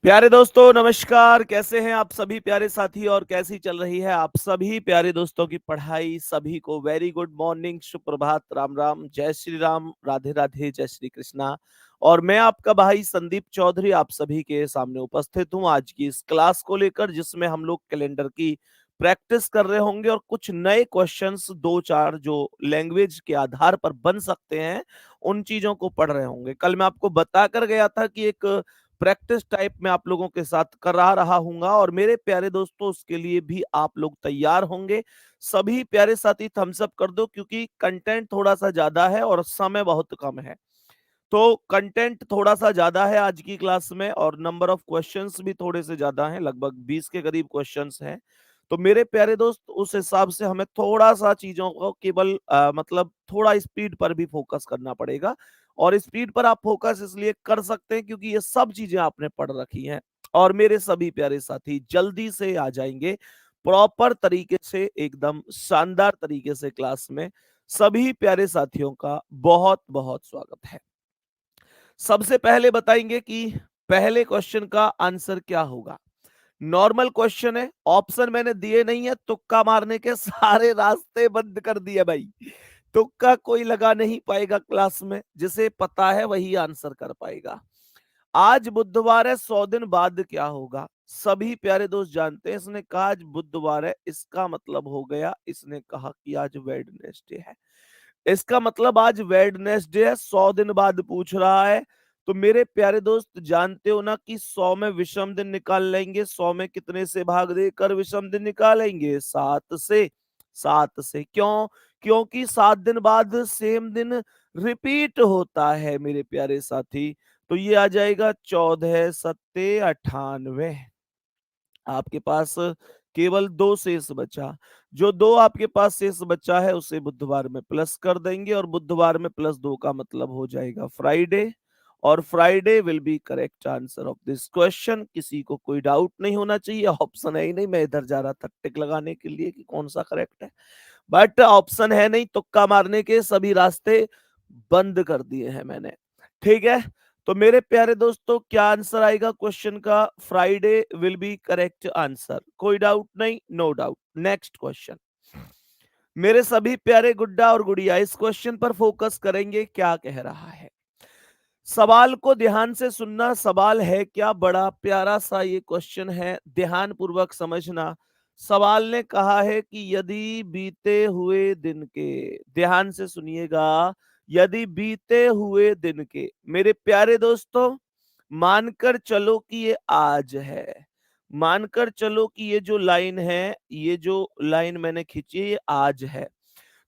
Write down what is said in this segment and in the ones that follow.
प्यारे दोस्तों नमस्कार। कैसे हैं आप सभी प्यारे साथी और कैसी चल रही है आप सभी प्यारे दोस्तों की पढ़ाई। सभी को वेरी गुड मॉर्निंग, सुप्रभात, राम राम, जय श्री राम, राधे राधे, जय श्री कृष्णा। और मैं आपका भाई संदीप चौधरी आप सभी के सामने उपस्थित हूं आज की इस क्लास को लेकर, जिसमें हम लोग कैलेंडर की प्रैक्टिस कर रहे होंगे और कुछ नए क्वेश्चंस दो चार जो लैंग्वेज के आधार पर बन सकते हैं उन चीजों को पढ़ रहे होंगे। कल मैं आपको बता कर गया था कि एक प्रैक्टिस टाइप में आप लोगों के साथ करा रहा हूंगा और मेरे प्यारे दोस्तों उसके लिए भी आप लोग तैयार होंगे। सभी प्यारे साथी थम्स अप कर दो, क्योंकि कंटेंट थोड़ा सा ज्यादा है और समय बहुत कम है। तो कंटेंट थोड़ा सा ज्यादा है आज की क्लास में और नंबर ऑफ क्वेश्चंस भी थोड़े से ज्यादा हैं, लगभग 20 के करीब क्वेश्चंस हैं। तो मेरे प्यारे दोस्त उस हिसाब से हमें थोड़ा सा चीजों को केवल मतलब थोड़ा स्पीड पर भी फोकस करना पड़ेगा। और स्पीड पर आप फोकस इसलिए कर सकते हैं क्योंकि ये सब चीजें आपने पढ़ रखी हैं और मेरे सभी प्यारे साथी जल्दी से आ जाएंगे प्रॉपर तरीके से, एकदम शानदार तरीके से क्लास में। सभी प्यारे साथियों का बहुत बहुत स्वागत है। सबसे पहले बताएंगे कि पहले क्वेश्चन का आंसर क्या होगा। नॉर्मल क्वेश्चन है, ऑप्शन मैंने दिए नहीं है, तुक्का मारने के सारे रास्ते बंद कर दिए भाई। तुक्का कोई लगा नहीं पाएगा क्लास में, जिसे पता है वही आंसर कर पाएगा। आज बुधवार है, 100 दिन बाद क्या होगा। सभी प्यारे दोस्त जानते हैं, इसने कहा आज बुधवार है, इसका मतलब हो गया इसने कहा कि आज वेडनेसडे है। इसका मतलब आज वेडनेसडे है, 100 दिन बाद पूछ रहा है। तो मेरे प्यारे दोस्त जानते हो ना कि 100 में विषम दिन निकाल लेंगे। 100 में कितने से भाग देकर विषम दिन निकालेंगे? 7 से। 7 से क्यों? क्योंकि 7 दिन बाद सेम दिन रिपीट होता है मेरे प्यारे साथी। तो ये आ जाएगा 14 सत्ते 98। आपके पास केवल दो शेष बचा। जो दो आपके पास शेष बचा है उसे बुधवार में प्लस कर देंगे और बुधवार में +2 का मतलब हो जाएगा फ्राइडे। और Friday will be correct answer of this question. किसी को कोई डाउट नहीं होना चाहिए, ऑप्शन है ही नहीं। मैं इधर जा रहा था टिक लगाने के लिए कि कौन सा करेक्ट है, बट ऑप्शन है नहीं, तुक्का मारने के सभी रास्ते बंद कर दिए हैं मैंने। ठीक है, तो मेरे प्यारे दोस्तों क्या आंसर आएगा क्वेश्चन का? Friday will be correct answer, कोई डाउट नहीं, नो डाउट। Next question. मेरे सभी प्यारे गुड्डा और गुड़िया इस क्वेश्चन पर फोकस करेंगे। क्या कह रहा है? सवाल को ध्यान से सुनना। सवाल है क्या, बड़ा प्यारा सा ये क्वेश्चन है, ध्यान पूर्वक समझना। सवाल ने कहा है कि यदि बीते हुए दिन के, ध्यान से सुनिएगा, यदि बीते हुए दिन के, मेरे प्यारे दोस्तों मानकर चलो कि ये आज है, मानकर चलो कि ये जो लाइन है, ये जो लाइन मैंने खींची है ये आज है।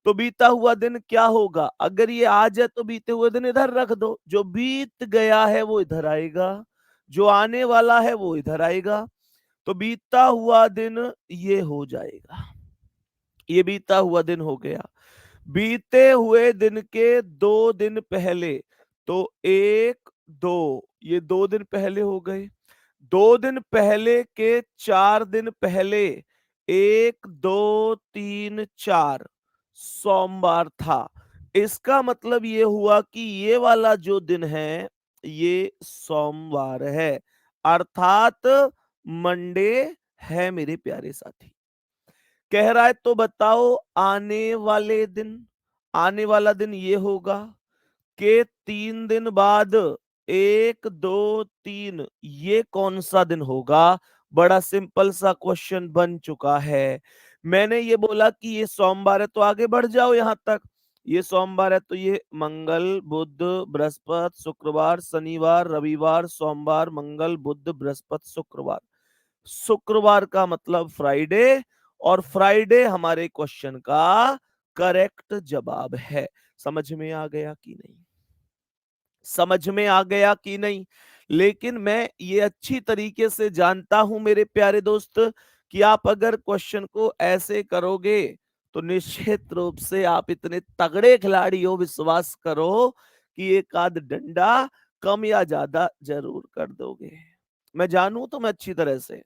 तो बीता हुआ दिन क्या होगा? अगर ये आज है तो बीते हुए दिन इधर रख दो, जो बीत गया है वो इधर आएगा, जो आने वाला है वो इधर आएगा। तो बीता हुआ दिन ये हो जाएगा, ये बीता हुआ दिन हो गया। बीते हुए दिन के 2 दिन पहले, तो 1 2, ये 2 दिन पहले हो गए। 2 दिन पहले के 4 दिन पहले, 1 2 3 4 सोमवार था। इसका मतलब ये हुआ कि ये वाला जो दिन है ये सोमवार है, अर्थात मंडे है मेरे प्यारे साथी। कह रहा है तो बताओ आने वाले दिन, आने वाला दिन ये होगा कि 3 दिन बाद, 1 2 3, ये कौन सा दिन होगा? बड़ा सिंपल सा क्वेश्चन बन चुका है। मैंने ये बोला कि ये सोमवार है तो आगे बढ़ जाओ यहां तक। ये सोमवार है तो ये मंगल बुध बृहस्पति शुक्रवार शनिवार रविवार, सोमवार मंगल बुध बृहस्पति शुक्रवार। शुक्रवार का मतलब फ्राइडे, और फ्राइडे हमारे क्वेश्चन का करेक्ट जवाब है। समझ में आ गया कि नहीं? समझ में आ गया कि नहीं? लेकिन मैं ये अच्छी तरीके से जानता हूं मेरे प्यारे दोस्त कि आप अगर क्वेश्चन को ऐसे करोगे तो निश्चित रूप से आप इतने तगड़े खिलाड़ी हो, विश्वास करो कि एक आध डंडा कम या ज्यादा जरूर कर दोगे। मैं जानू तो मैं अच्छी तरह से,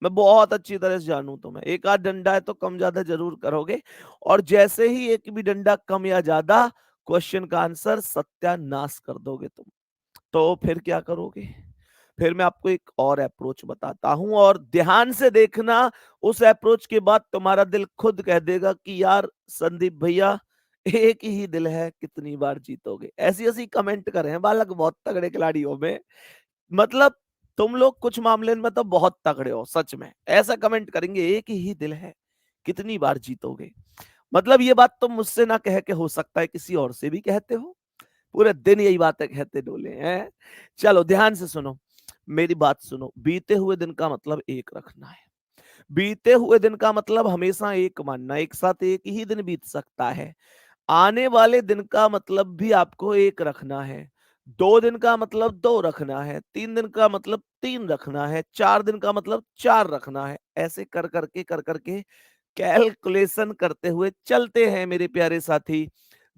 मैं बहुत अच्छी तरह से जानू तो मैं, एक आध डंडा है तो कम ज्यादा जरूर करोगे। और जैसे ही एक भी डंडा कम या ज्यादा, क्वेश्चन का आंसर सत्यानाश कर दोगे तुम। तो फिर क्या करोगे? फिर मैं आपको एक और अप्रोच बताता हूँ और ध्यान से देखना। उस अप्रोच के बाद तुम्हारा दिल खुद कह देगा कि यार संदीप भैया, एक ही दिल है, कितनी बार जीतोगे। ऐसी ऐसी कमेंट करे हैं बालक बहुत तगड़े खिलाड़ियों में। मतलब तुम लोग कुछ मामले में तो बहुत तगड़े हो सच में। ऐसा कमेंट करेंगे, एक ही दिल है, कितनी बार जीतोगे। मतलब ये बात तुम मुझसे ना कह के हो सकता है किसी और से भी कहते हो। पूरे दिन यही बातें कहते डोले हैं। चलो ध्यान से सुनो, मेरी बात सुनो। बीते हुए दिन का मतलब एक रखना है। बीते हुए दिन का मतलब हमेशा एक मानना। एक साथ एक ही दिन बीत सकता है। आने वाले दिन का मतलब भी आपको एक रखना है। 2 दिन का मतलब 2 रखना है। 3 दिन का मतलब 3 रखना है। 4 दिन का मतलब 4 रखना है। ऐसे कर करके कैलकुलेशन करते हुए चलते हैं मेरे प्यारे साथी।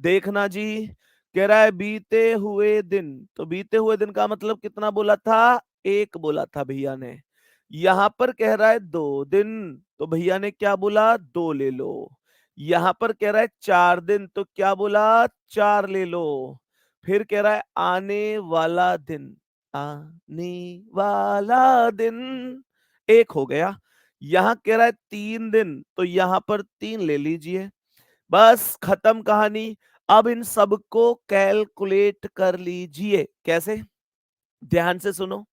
देखना जी, कह रहा है बीते हुए दिन, तो बीते हुए दिन का मतलब कितना बोला था? 1 बोला था भैया ने। यहां पर कह रहा है 2 दिन, तो भैया ने क्या बोला? 2 ले लो। यहां पर कह रहा है 4 दिन, तो क्या बोला? 4 ले लो। फिर कह रहा है आने वाला दिन, आने वाला दिन 1 हो गया। यहां कह रहा है 3 दिन, तो यहां पर 3 ले लीजिए। बस खत्म कहानी। अब इन सबको कैलकुलेट कर लीजिए। कैसे? ध्यान से सुनो।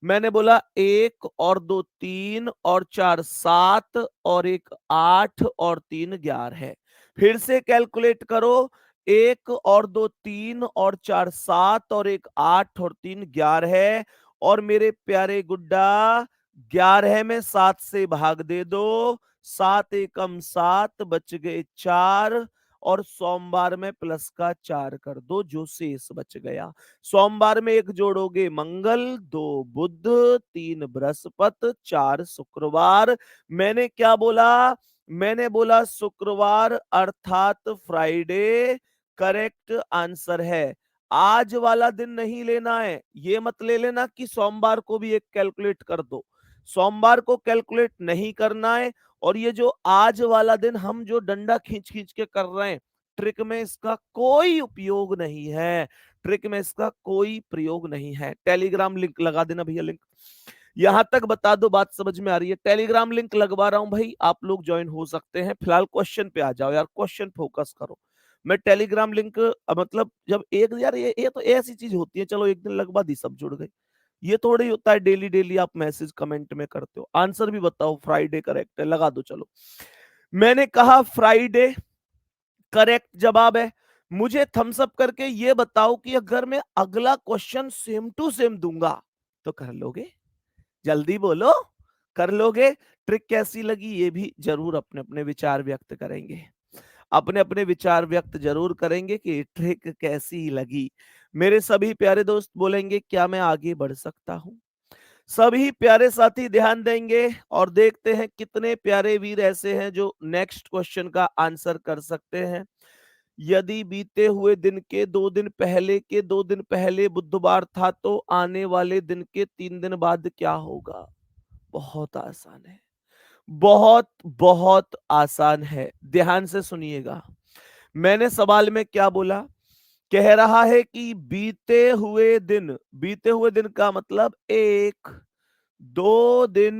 मैंने बोला 1 और 2 3 और 4 7 और 1 8 और 3 11 है। फिर से कैलकुलेट करो। 1 और 2 3 और 4 7 और 1 8 और 3 11 है। और मेरे प्यारे गुड्डा, 11 में 7 से भाग दे दो। 7 एकम 7, बच गए 4। और सोमवार में प्लस का 4 कर दो, जो शेष बच गया। सोमवार में 1 जोड़ोगे मंगल, 2 बुध, 3 बृहस्पति, 4 शुक्रवार। मैंने क्या बोला? मैंने बोला शुक्रवार अर्थात फ्राइडे करेक्ट आंसर है। आज वाला दिन नहीं लेना है। ये मत ले लेना कि सोमवार को भी एक कैलकुलेट कर दो। सोमवार को कैलकुलेट नहीं करना है। और ये जो आज वाला दिन हम जो डंडा खींच खींच के कर रहे हैं, ट्रिक में इसका कोई उपयोग नहीं है। ट्रिक में इसका कोई प्रयोग नहीं है। टेलीग्राम लिंक लगा देना भैया। लिंक यहां तक बता दो, बात समझ में आ रही है? टेलीग्राम लिंक लगवा रहा हूं भाई, आप लोग ज्वाइन हो सकते हैं। फिलहाल क्वेश्चन पे आ जाओ यार, क्वेश्चन फोकस करो। मैं टेलीग्राम लिंक मतलब जब एक यार ये तो ऐसी चीज होती है, चलो एक दिन लगवा दी सब जुड़ गए। ये थोड़ा ही होता है डेली डेली आप मैसेज कमेंट में करते हो। आंसर भी बताओ, फ्राइडे करेक्ट है, लगा दो। चलो, मैंने कहा फ्राइडे करेक्ट जवाब है। मुझे थम्स अप करके ये बताओ कि अगर मैं अगला क्वेश्चन सेम टू सेम दूंगा तो कर लोगे? जल्दी बोलो, कर लोगे? ट्रिक कैसी लगी ये भी जरूर अपने अपने विचार व्यक्त करेंगे। अपने अपने विचार व्यक्त जरूर करेंगे कि ट्रिक कैसी लगी। मेरे सभी प्यारे दोस्त बोलेंगे क्या मैं आगे बढ़ सकता हूं? सभी प्यारे साथी ध्यान देंगे और देखते हैं कितने प्यारे वीर ऐसे हैं जो नेक्स्ट क्वेश्चन का आंसर कर सकते हैं। यदि बीते हुए दिन के 2 दिन पहले के 2 दिन पहले बुधवार था, तो आने वाले दिन के 3 दिन बाद क्या होगा? बहुत आसान है। बहुत बहुत आसान है। ध्यान से सुनिएगा। मैंने सवाल में क्या बोला? कह रहा है कि बीते हुए दिन का मतलब 1, 2 दिन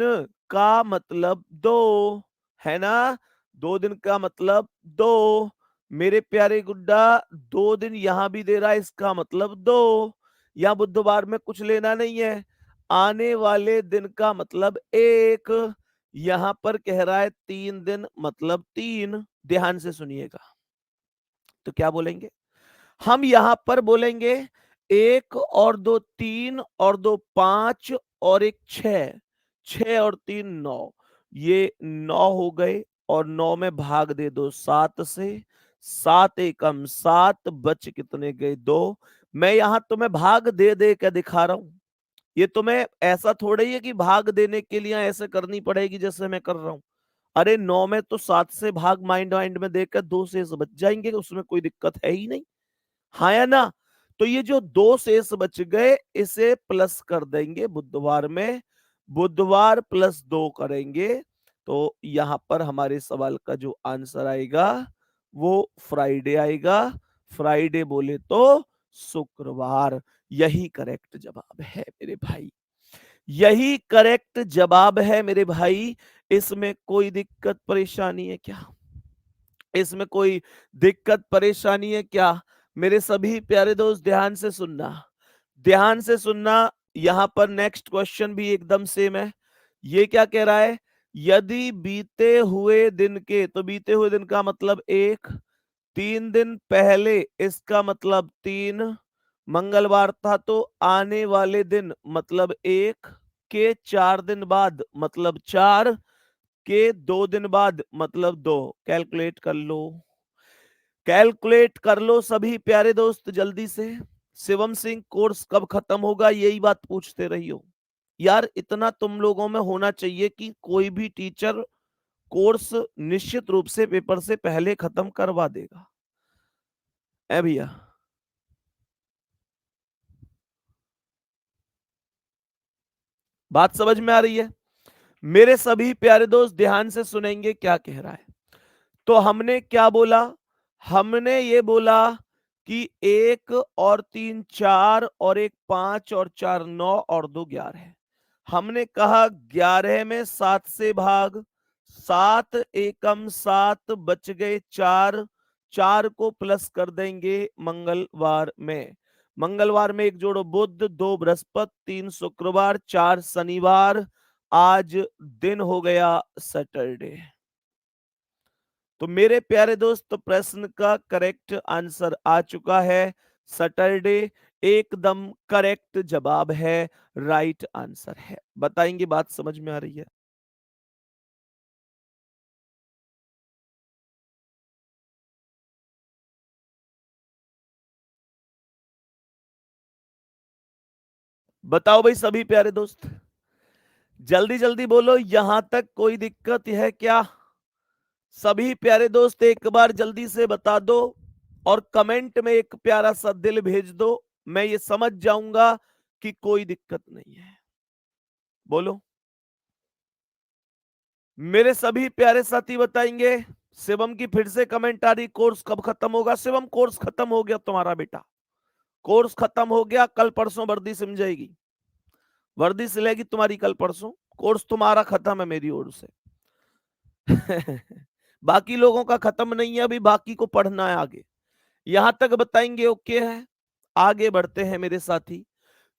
का मतलब 2, है ना? 2 दिन का मतलब 2। मेरे प्यारे गुड्डा, 2 दिन यहां भी दे रहा है, इसका मतलब 2। यहां बुधवार में कुछ लेना नहीं है। आने वाले दिन का मतलब 1। यहां पर कह रहा है 3 दिन मतलब 3। ध्यान से सुनिएगा। तो क्या बोलेंगे हम? यहां पर बोलेंगे 1 और 2 3 और 2 5 और 1 6। 6 और 3 9। ये 9 हो गए। और 9 में भाग दे दो 7 से। 7 एकम 7, बच कितने गए? 2। मैं यहां तुम्हें भाग दे दे के दिखा रहा हूं। ये तुम्हें ऐसा थोड़ा ही है कि भाग देने के लिए ऐसे करनी पड़ेगी जैसे मैं कर रहा हूं। अरे 9 में तो 7 से भाग माइंड माइंड में देकर 2 से बच जाएंगे, उसमें कोई दिक्कत है ही नहीं। हाँ या ना? तो ये जो 2 शेष बच गए, इसे प्लस कर देंगे बुधवार में। बुधवार प्लस 2 करेंगे तो यहां पर हमारे सवाल का जो आंसर आएगा वो फ्राइडे आएगा। फ्राइडे बोले तो शुक्रवार। यही करेक्ट जवाब है मेरे भाई। यही करेक्ट जवाब है मेरे भाई। इसमें कोई दिक्कत परेशानी है क्या? इसमें कोई दिक्कत परेशानी है क्या? मेरे सभी प्यारे दोस्त ध्यान से सुनना, ध्यान से सुनना। यहां पर नेक्स्ट क्वेश्चन भी एकदम सेम है। ये क्या कह रहा है? यदि बीते हुए दिन के, तो बीते हुए दिन का मतलब एक, 3 दिन पहले इसका मतलब 3, मंगलवार था तो आने वाले दिन मतलब 1, के 4 दिन बाद मतलब 4, के 2 दिन बाद मतलब 2। कैलकुलेट कर लो, कैलकुलेट कर लो सभी प्यारे दोस्त जल्दी से। शिवम सिंह कोर्स कब खत्म होगा, यही बात पूछते रही हो यार। इतना तुम लोगों में होना चाहिए कि कोई भी टीचर कोर्स निश्चित रूप से पेपर से पहले खत्म करवा देगा। है भैया? बात समझ में आ रही है? मेरे सभी प्यारे दोस्त ध्यान से सुनेंगे क्या कह रहा है। तो हमने क्या बोला? हमने ये बोला कि 1 और 3 4 और 1 5 और 4 9 और 2 11 है। हमने कहा 11 में 7 से भाग, 7 एकम 7 बच गए 4, 4 को प्लस कर देंगे मंगलवार में। मंगलवार में एक जोड़ो बुध, 2 बृहस्पति, 3 शुक्रवार, 4 शनिवार, आज दिन हो गया सैटरडे। तो मेरे प्यारे दोस्त प्रश्न का करेक्ट आंसर आ चुका है, सैटरडे एकदम करेक्ट जवाब है, राइट आंसर है। बताएंगे बात समझ में आ रही है? बताओ भाई सभी प्यारे दोस्त, जल्दी जल्दी बोलो, यहां तक कोई दिक्कत है क्या? सभी प्यारे दोस्त एक बार जल्दी से बता दो और कमेंट में एक प्यारा सा दिल भेज दो। मैं ये समझ जाऊंगा कि कोई दिक्कत नहीं है। बोलो मेरे सभी प्यारे साथी, बताएंगे। शिवम की फिर से कमेंट आ रही, कोर्स कब खत्म होगा? शिवम कोर्स खत्म हो गया तुम्हारा बेटा, कोर्स खत्म हो गया। कल परसों वर्दी सिम जाएगी, वर्दी सिलेगी तुम्हारी कल परसों। कोर्स तुम्हारा खत्म है मेरी ओर से। बाकी लोगों का खत्म नहीं है, अभी बाकी को पढ़ना है आगे। यहां तक बताएंगे ओके है। आगे बढ़ते हैं मेरे साथी,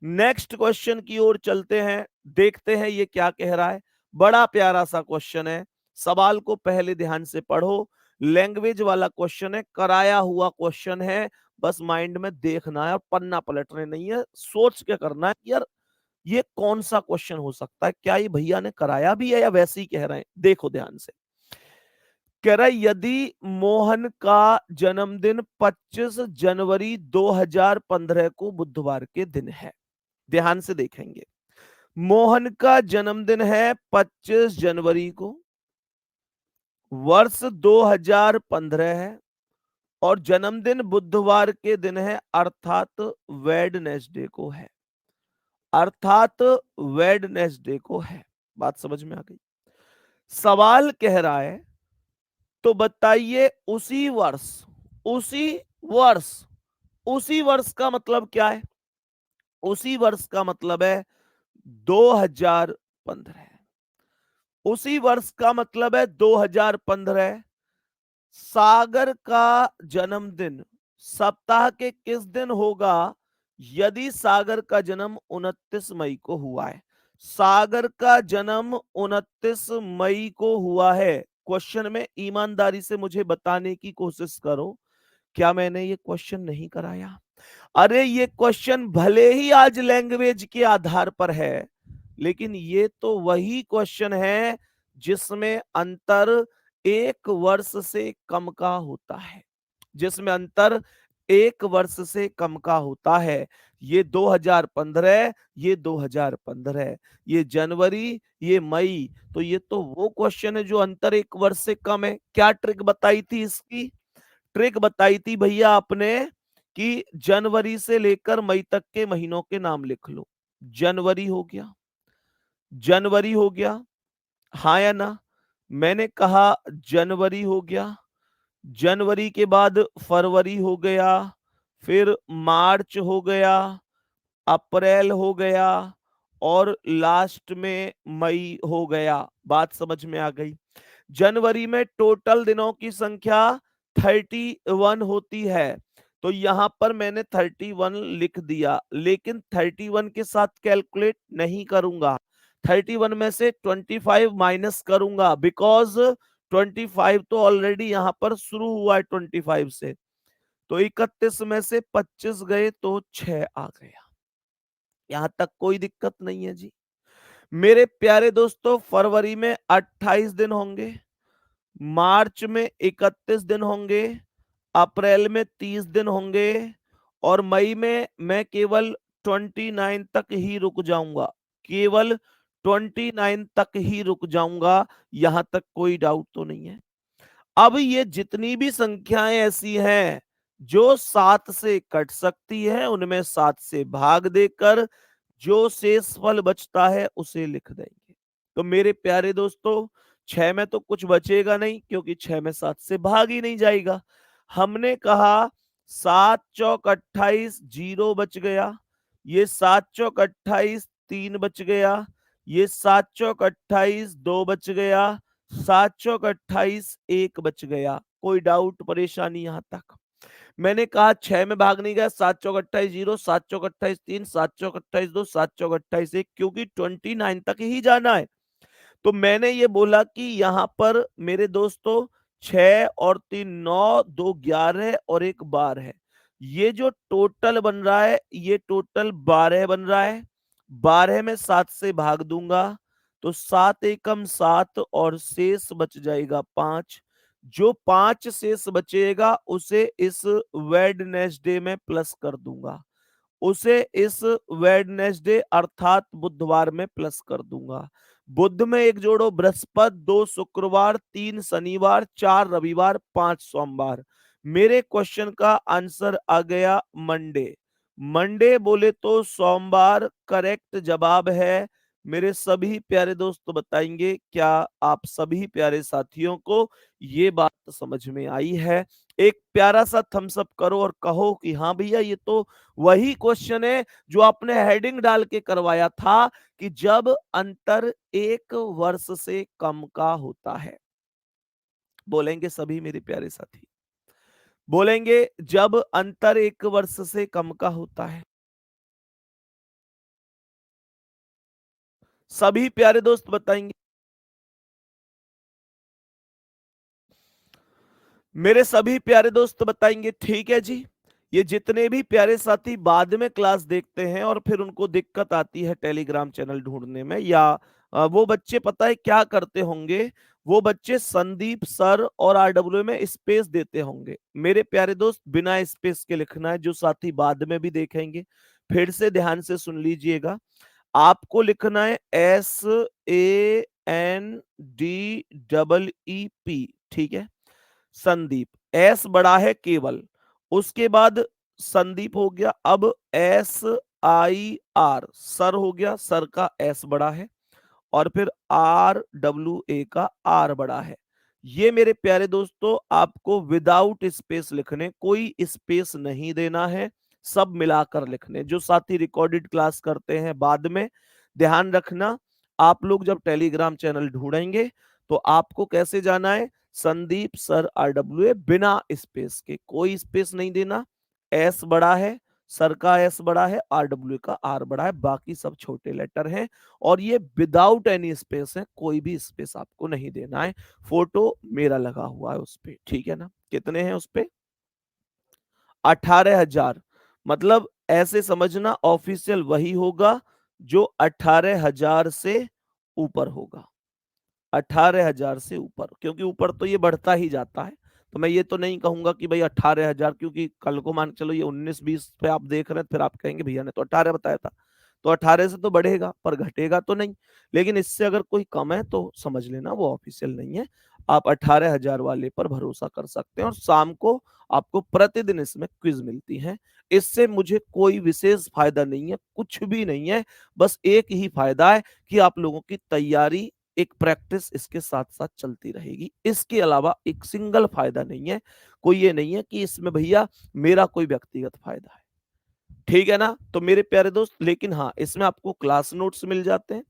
नेक्स्ट क्वेश्चन की ओर चलते हैं, देखते हैं ये क्या कह रहा है। बड़ा प्यारा सा क्वेश्चन है, सवाल को पहले ध्यान से पढ़ो। लैंग्वेज वाला क्वेश्चन है, कराया हुआ क्वेश्चन है। बस माइंड में देखना है, पन्ना पलटने नहीं है, सोच के करना है कि यार ये कौन सा क्वेश्चन हो सकता है, क्या ये भैया ने कराया भी है या वैसे ही कह रहे हैं। देखो ध्यान से, कह रहा है यदि मोहन का जन्मदिन 25 जनवरी 2015 को बुधवार के दिन है। ध्यान से देखेंगे, मोहन का जन्मदिन है 25 जनवरी को, वर्ष 2015 है और जन्मदिन बुधवार के दिन है, अर्थात वेडनेसडे को है, अर्थात वेडनेसडे को है। बात समझ में आ गई? सवाल कह रहा है तो बताइए उसी वर्ष, उसी वर्ष, उसी वर्ष का मतलब क्या है? उसी वर्ष का मतलब है 2015। उसी वर्ष का मतलब है 2015। सागर का जन्मदिन सप्ताह के किस दिन होगा? यदि सागर का जन्म 29 मई को हुआ है, सागर का जन्म 29 मई को हुआ है। क्वेश्चन में ईमानदारी से मुझे बताने की कोशिश करो, क्या मैंने ये क्वेश्चन नहीं कराया? अरे ये क्वेश्चन भले ही आज लैंग्वेज के आधार पर है, लेकिन ये तो वही क्वेश्चन है जिसमें अंतर 1 वर्ष से कम का होता है, जिसमें अंतर 1 वर्ष से कम का होता है। ये 2015, ये 2015, ये जनवरी, ये मई। तो ये तो वो क्वेश्चन है जो अंतर 1 वर्ष से कम है। क्या ट्रिक बताई थी इसकी? ट्रिक बताई थी भैया आपने कि जनवरी से लेकर मई तक के महीनों के नाम लिख लो। जनवरी हो गया, जनवरी हो गया, हाँ या ना? मैंने कहा जनवरी हो गया, जनवरी के बाद फरवरी हो गया, फिर मार्च हो गया, अप्रैल हो गया और लास्ट में मई हो गया। बात समझ में आ गई। जनवरी में टोटल दिनों की संख्या 31 होती है, तो यहां पर मैंने 31 लिख दिया, लेकिन 31 के साथ कैलकुलेट नहीं करूंगा। 31 में से 25 माइनस करूंगा, बिकॉज 25 तो ऑलरेडी यहां पर शुरू हुआ है 25 से। तो 31 में से 25 गए तो 6 आ गया। यहां तक कोई दिक्कत नहीं है जी। मेरे प्यारे दोस्तों, फरवरी में 28 दिन होंगे, मार्च में 31 दिन होंगे, अप्रैल में 30 दिन होंगे, और मई में मैं केवल 29 तक ही रुक जाऊंगा। केवल 29 तक ही रुक जाऊंगा। यहां तक कोई डाउट तो नहीं है। अब ये जितनी भी संख्याएं ऐसी हैं जो 7 से कट सकती है, उनमें 7 से भाग देकर जो शेष फल बचता है उसे लिख देंगे। तो मेरे प्यारे दोस्तों, 6 में तो कुछ बचेगा नहीं, क्योंकि 6 में 7 से भाग ही नहीं जाएगा। हमने कहा 7 चौक 28, 0 बच गया। ये 7 चौक 28, 3 बच गया। ये 7 चौक 28, 2 बच गया। 7 चौक 28, 1 बच गया। कोई डाउट परेशानी यहां तक? मैंने कहा 6 में भाग नहीं गया। 7 चौक 28, 0, 7 चौक 28, 3, 7 चौक 28, 2, 7 चौक 28, 1, क्योंकि 29 तक ही जाना है। तो मैंने ये बोला कि यहां पर मेरे दोस्तों 6 और 3 9, 2 11 और 1 12 है। ये जो टोटल बन रहा है, ये टोटल 12 बन रहा है। 12 में 7 से भाग दूंगा तो 7 एकम 7 और शेष बच जाएगा 5। जो 5 शेष बचेगा उसे इस वेडनेसडे में प्लस कर दूंगा। उसे इस वेडनेसडे अर्थात बुधवार में प्लस कर दूंगा। बुध में एक जोड़ो बृहस्पति, 2 शुक्रवार, 3 शनिवार, 4 रविवार, 5 सोमवार। मेरे क्वेश्चन का आंसर आ गया मंडे। मंडे बोले तो सोमवार करेक्ट जवाब है। मेरे सभी प्यारे दोस्त बताएंगे, क्या आप सभी प्यारे साथियों को ये बात समझ में आई है? एक प्यारा सा थम्स अप करो और कहो कि हाँ भैया, ये तो वही क्वेश्चन है जो आपने हेडिंग डाल के करवाया था कि जब अंतर 1 वर्ष से कम का होता है। बोलेंगे सभी मेरे प्यारे साथी? बोलेंगे जब अंतर 1 वर्ष से कम का होता है। सभी प्यारे दोस्त बताएंगे। मेरे सभी प्यारे दोस्त बताएंगे। ठीक है जी। ये जितने भी प्यारे साथी बाद में क्लास देखते हैं और फिर उनको दिक्कत आती है टेलीग्राम चैनल ढूंढने में, या वो बच्चे पता है क्या करते होंगे? वो बच्चे संदीप सर और आरडब्ल्यू में स्पेस देते होंगे। मेरे प्यारे दोस्त, बिना स्पेस के लिखना है। जो साथी बाद में भी देखेंगे, फिर से ध्यान से सुन लीजिएगा। आपको लिखना है SANDEEP। ठीक है? संदीप। एस बड़ा है केवल। उसके बाद संदीप हो गया। अब SIR सर हो गया। सर का एस बड़ा है, और फिर RWA का आर बड़ा है। ये मेरे प्यारे दोस्तों आपको विदाउट स्पेस लिखने, कोई स्पेस नहीं देना है, सब मिलाकर लिखने। जो साथी रिकॉर्डेड क्लास करते हैं बाद में, ध्यान रखना, आप लोग जब टेलीग्राम चैनल ढूंढेंगे तो आपको कैसे जाना है? संदीप सर RWA, बिना स्पेस के, कोई स्पेस नहीं देना। एस बड़ा है, सर का एस बड़ा है, RWA का आर बड़ा है, बाकी सब छोटे लेटर हैं। और ये विदाउट एनी स्पेस है, कोई भी स्पेस आपको नहीं देना है। फोटो मेरा लगा हुआ है उस पे, ठीक है ना? कितने हैं उस पे? 18,000। मतलब ऐसे समझना, ऑफिशियल वही होगा जो 18,000 से ऊपर होगा। 18,000 से ऊपर, क्योंकि ऊपर तो ये बढ़ता ही जाता है। तो मैं ये तो नहीं कहूंगा कि भाई 18,000, क्योंकि कल को मान चलो ये 19-20 पे आप देख रहे हैं, फिर आप कहेंगे भैया ने तो 18 बताया था। तो 18 से तो बढ़ेगा, पर घटेगा तो नहीं। लेकिन इससे अगर कोई कम है तो समझ लेना वो ऑफिशियल नहीं है। आप 18,000 वाले पर भरोसा कर सकते हैं। और शाम को आपको प्रतिदिन इसमें क्विज मिलती है। इससे मुझे कोई विशेष फायदा नहीं है, कुछ भी नहीं है। बस एक ही फायदा है कि आप लोगों की तैयारी, एक प्रैक्टिस इसके साथ साथ चलती रहेगी। इसके अलावा एक सिंगल फायदा नहीं है। कोई ये नहीं है कि इसमें भैया मेरा कोई व्यक्तिगत फायदा है। ठीक है ना? तो मेरे प्यारे दोस्त, लेकिन हाँ, इसमें आपको क्लास नोट्स मिल जाते हैं।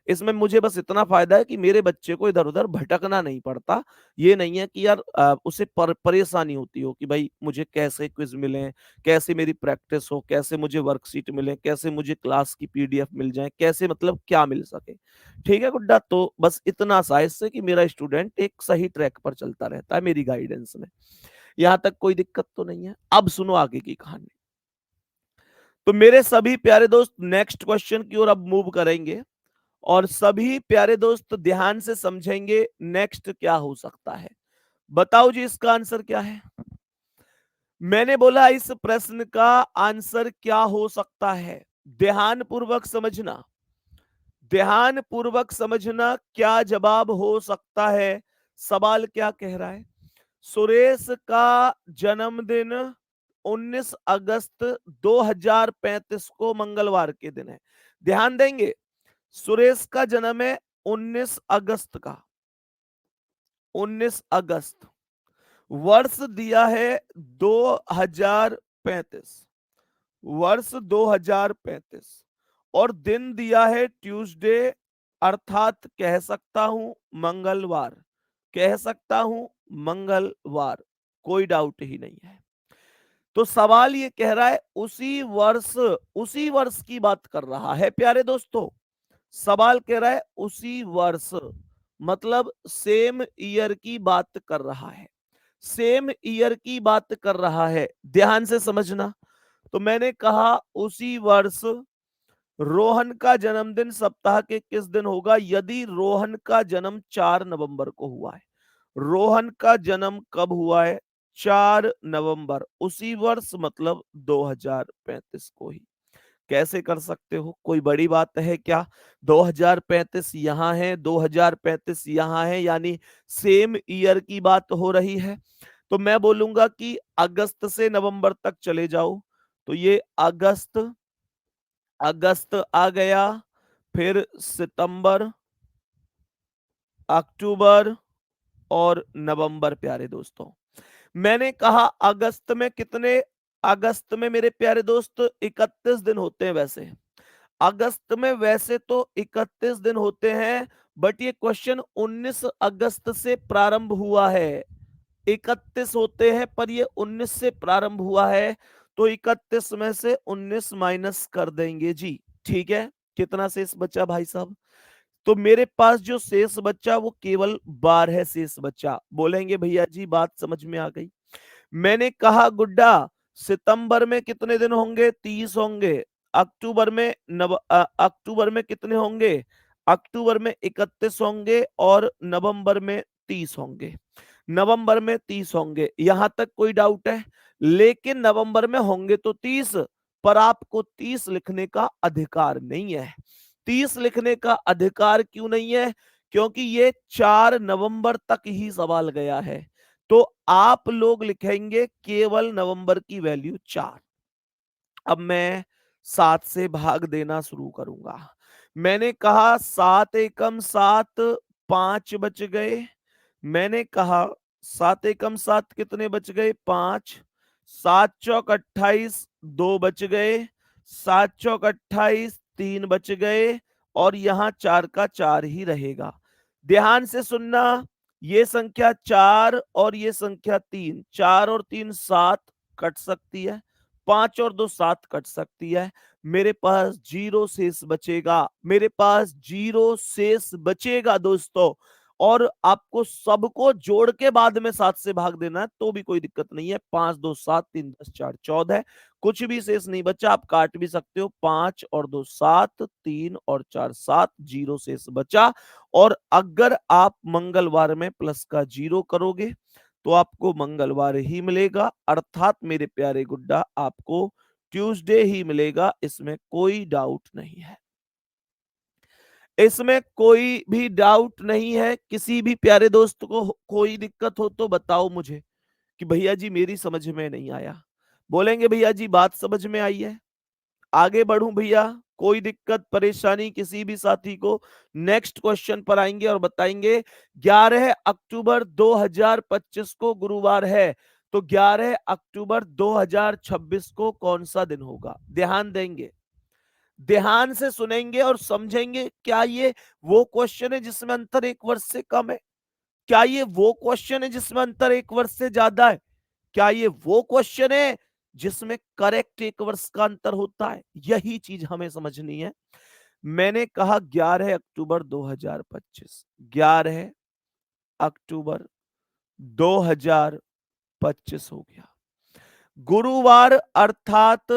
इसमें मुझे बस इतना फ़ायदा है कि मेरे बच्चे को इधर-उधर भटकना नहीं पड़ता। ये नहीं है कि यार उसे परेशानी होती हो कि भाई मुझे कैसे क्विज़ मिलें, कैसे मेरी प्रैक्टिस हो, कैसे मुझे वर्कशीट मिले, कैसे मुझे क्लास की पीडीएफ मिल जाए, कैसे मतलब क्या मिल सके। ठीक है गुड्डा? तो बस इतना सा है इससे कि मेरा स्टूडेंट एक सही ट्रैक पर चलता रहता है मेरी गाइडेंस में। यहाँ तक कोई दिक्कत तो नहीं है। अब सुनो आगे की कहानी। तो मेरे सभी प्यारे दोस्त नेक्स्ट क्वेश्चन की ओर अब मूव करेंगे और सभी प्यारे दोस्त ध्यान से समझेंगे नेक्स्ट क्या हो सकता है। बताओ जी इसका आंसर क्या है? मैंने बोला इस प्रश्न का आंसर क्या हो सकता है? ध्यान पूर्वक समझना, ध्यान पूर्वक समझना क्या जवाब हो सकता है। सवाल क्या कह रहा है? सुरेश का जन्मदिन 19 अगस्त 2035 को मंगलवार के दिन है। ध्यान देंगे, सुरेश का जन्म है 19 अगस्त का, 19 अगस्त। वर्ष दिया है 2035, वर्ष 2035 और दिन दिया है ट्यूसडे, अर्थात कह सकता हूं मंगलवार, कह सकता हूं मंगलवार, कोई डाउट ही नहीं है। तो सवाल ये कह रहा है उसी वर्ष की बात कर रहा है प्यारे दोस्तों। सवाल कह रहा है उसी वर्ष, मतलब सेम ईयर की बात कर रहा है, सेम ईयर की बात कर रहा है। ध्यान से समझना। तो मैंने कहा उसी वर्ष रोहन का जन्मदिन सप्ताह के किस दिन होगा? यदि रोहन का जन्म 4 नवंबर को हुआ है, रोहन का जन्म कब हुआ है? 4 नवंबर, उसी वर्ष मतलब 2035 को ही। कैसे कर सकते हो? कोई बड़ी बात है क्या? 2035 यहाँ है, 2035 यहाँ है, यानी सेम ईयर की बात हो रही है। तो मैं बोलूंगा कि अगस्त से नवंबर तक चले जाओ। तो ये अगस्त, अगस्त आ गया, फिर सितंबर, अक्टूबर और नवंबर प्यारे दोस्तों। मैंने कहा अगस्त में कितने, अगस्त में मेरे प्यारे दोस्त 31 दिन होते हैं वैसे। अगस्त में वैसे तो 31 दिन होते हैं, बट ये क्वेश्चन 19 अगस्त से प्रारंभ हुआ है। 31 होते हैं पर ये 19 से प्रारंभ हुआ है, तो 31 में से 19 माइनस कर देंगे जी। ठीक है, कितना शेष बचा भाई साहब? तो मेरे पास जो शेष बचा वो केवल 12 शेष बचा। बोलेंगे भैया जी बात समझ में आ गई। मैंने कहा गुड्डा सितंबर में कितने दिन होंगे? 30 होंगे। अक्टूबर में अक्टूबर में कितने होंगे? अक्टूबर में 31 होंगे और नवंबर में 30 होंगे। नवंबर में 30 होंगे, यहां तक कोई डाउट है? लेकिन नवंबर में होंगे तो 30, पर आपको 30 लिखने का अधिकार नहीं है। 30 लिखने का अधिकार क्यों नहीं है? क्योंकि ये 4 नवंबर तक ही सवाल गया है। तो आप लोग लिखेंगे केवल नवंबर की वैल्यू 4। अब मैं 7 से भाग देना शुरू करूंगा। मैंने कहा 7 एकम 7, 5 बच गए। मैंने कहा 7 एकम 7 कितने बच गए? 5। 7 चौक 28, 2 बच गए। 7 चौक 28, 3 बच गए और यहां 4 का 4 ही रहेगा। ध्यान से सुनना, ये संख्या 4 और ये संख्या 3, 4 और 3 7 कट सकती है, 5 और 2 7 कट सकती है। मेरे पास 0 शेष बचेगा, मेरे पास 0 शेष बचेगा दोस्तों। और आपको सबको जोड़ के बाद में 7 से भाग देना है तो भी कोई दिक्कत नहीं है। 5 2 7, 3 10 4 14, कुछ भी शेष नहीं बचा, आप काट भी सकते हो। 5 और 2 7, 3 और 4 7, 0 शेष बचा। और अगर आप मंगलवार में प्लस का 0 करोगे तो आपको मंगलवार ही मिलेगा, अर्थात मेरे प्यारे गुड्डा आपको ट्यूसडे ही मिलेगा, इसमें कोई डाउट नहीं है। इसमें कोई भी डाउट नहीं है। किसी भी प्यारे दोस्त को कोई दिक्कत हो तो बताओ मुझे कि भैया जी मेरी समझ में नहीं आया। बोलेंगे भैया जी बात समझ में आई है, आगे बढ़ूं भैया? कोई दिक्कत परेशानी किसी भी साथी को? नेक्स्ट क्वेश्चन पर आएंगे और बताएंगे। 11 अक्टूबर 2025 को गुरुवार है, तो 11 अक्टूबर 2026 को कौन सा दिन होगा? ध्यान देंगे, ध्यान से सुनेंगे और समझेंगे। क्या ये वो क्वेश्चन है जिसमें अंतर 1 वर्ष से कम है? क्या ये वो क्वेश्चन है जिसमें अंतर 1 वर्ष से ज्यादा है? क्या ये वो क्वेश्चन है जिसमें करेक्ट 1 वर्ष का अंतर होता है? यही चीज हमें समझनी है। मैंने कहा 11 अक्टूबर 2025, 11 अक्टूबर 2025 हो गया। गुरुवार अर्थात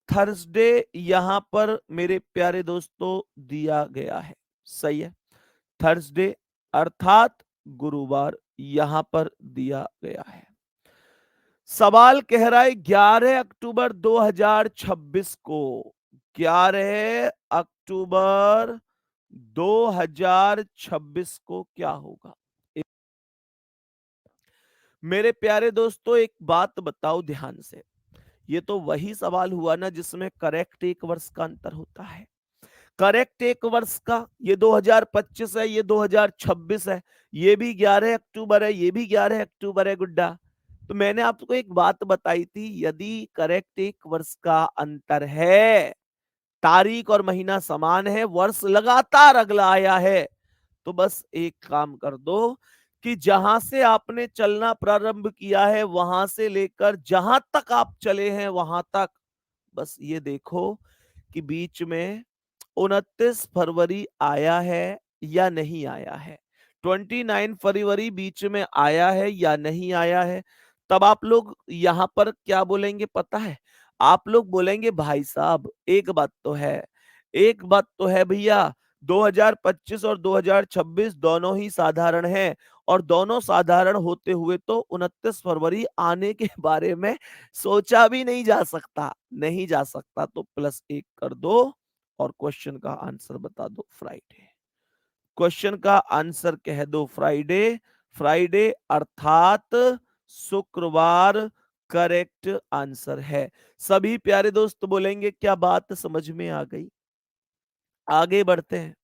थर्सडे यहां पर मेरे प्यारे दोस्तों दिया गया है। सही है, थर्सडे अर्थात गुरुवार यहां पर दिया गया है। सवाल कह रहा है 11 अक्टूबर 2026 को, 11 अक्टूबर 2026 को क्या होगा? मेरे प्यारे दोस्तों एक बात बताओ ध्यान से, ये तो वही सवाल हुआ ना जिसमें करेक्ट 1 वर्ष का अंतर होता है। करेक्ट 1 वर्ष का, ये 2025 है, ये 2026 है, ये भी 11 अक्टूबर है, ये भी 11 अक्टूबर है गुड्डा। तो मैंने आपको एक बात बताई थी, यदि करेक्ट 1 वर्ष का अंतर है, तारीख और महीना समान है, वर्ष लगातार अगला आया है, तो बस एक काम कर दो कि जहां से आपने चलना प्रारंभ किया है वहां से लेकर जहां तक आप चले हैं वहां तक बस ये देखो कि बीच में 29 फरवरी आया है या नहीं आया है, 29 फरवरी बीच में आया है या नहीं आया है। तब आप लोग यहां पर क्या बोलेंगे पता है? आप लोग बोलेंगे भाई साहब एक बात तो है, एक बात तो है भैया, 2025 और 2026 दोनों ही साधारण हैं, और दोनों साधारण होते हुए तो 29 फरवरी आने के बारे में सोचा भी नहीं जा सकता, नहीं जा सकता। तो +1 कर दो और क्वेश्चन का आंसर बता दो फ्राइडे। क्वेश्चन का आंसर कह दो फ्राइडे, फ्राइडे अर्थात शुक्रवार करेक्ट आंसर है। सभी प्यारे दोस्त बोलेंगे क्या बात समझ में आ गई? आगे बढ़ते हैं,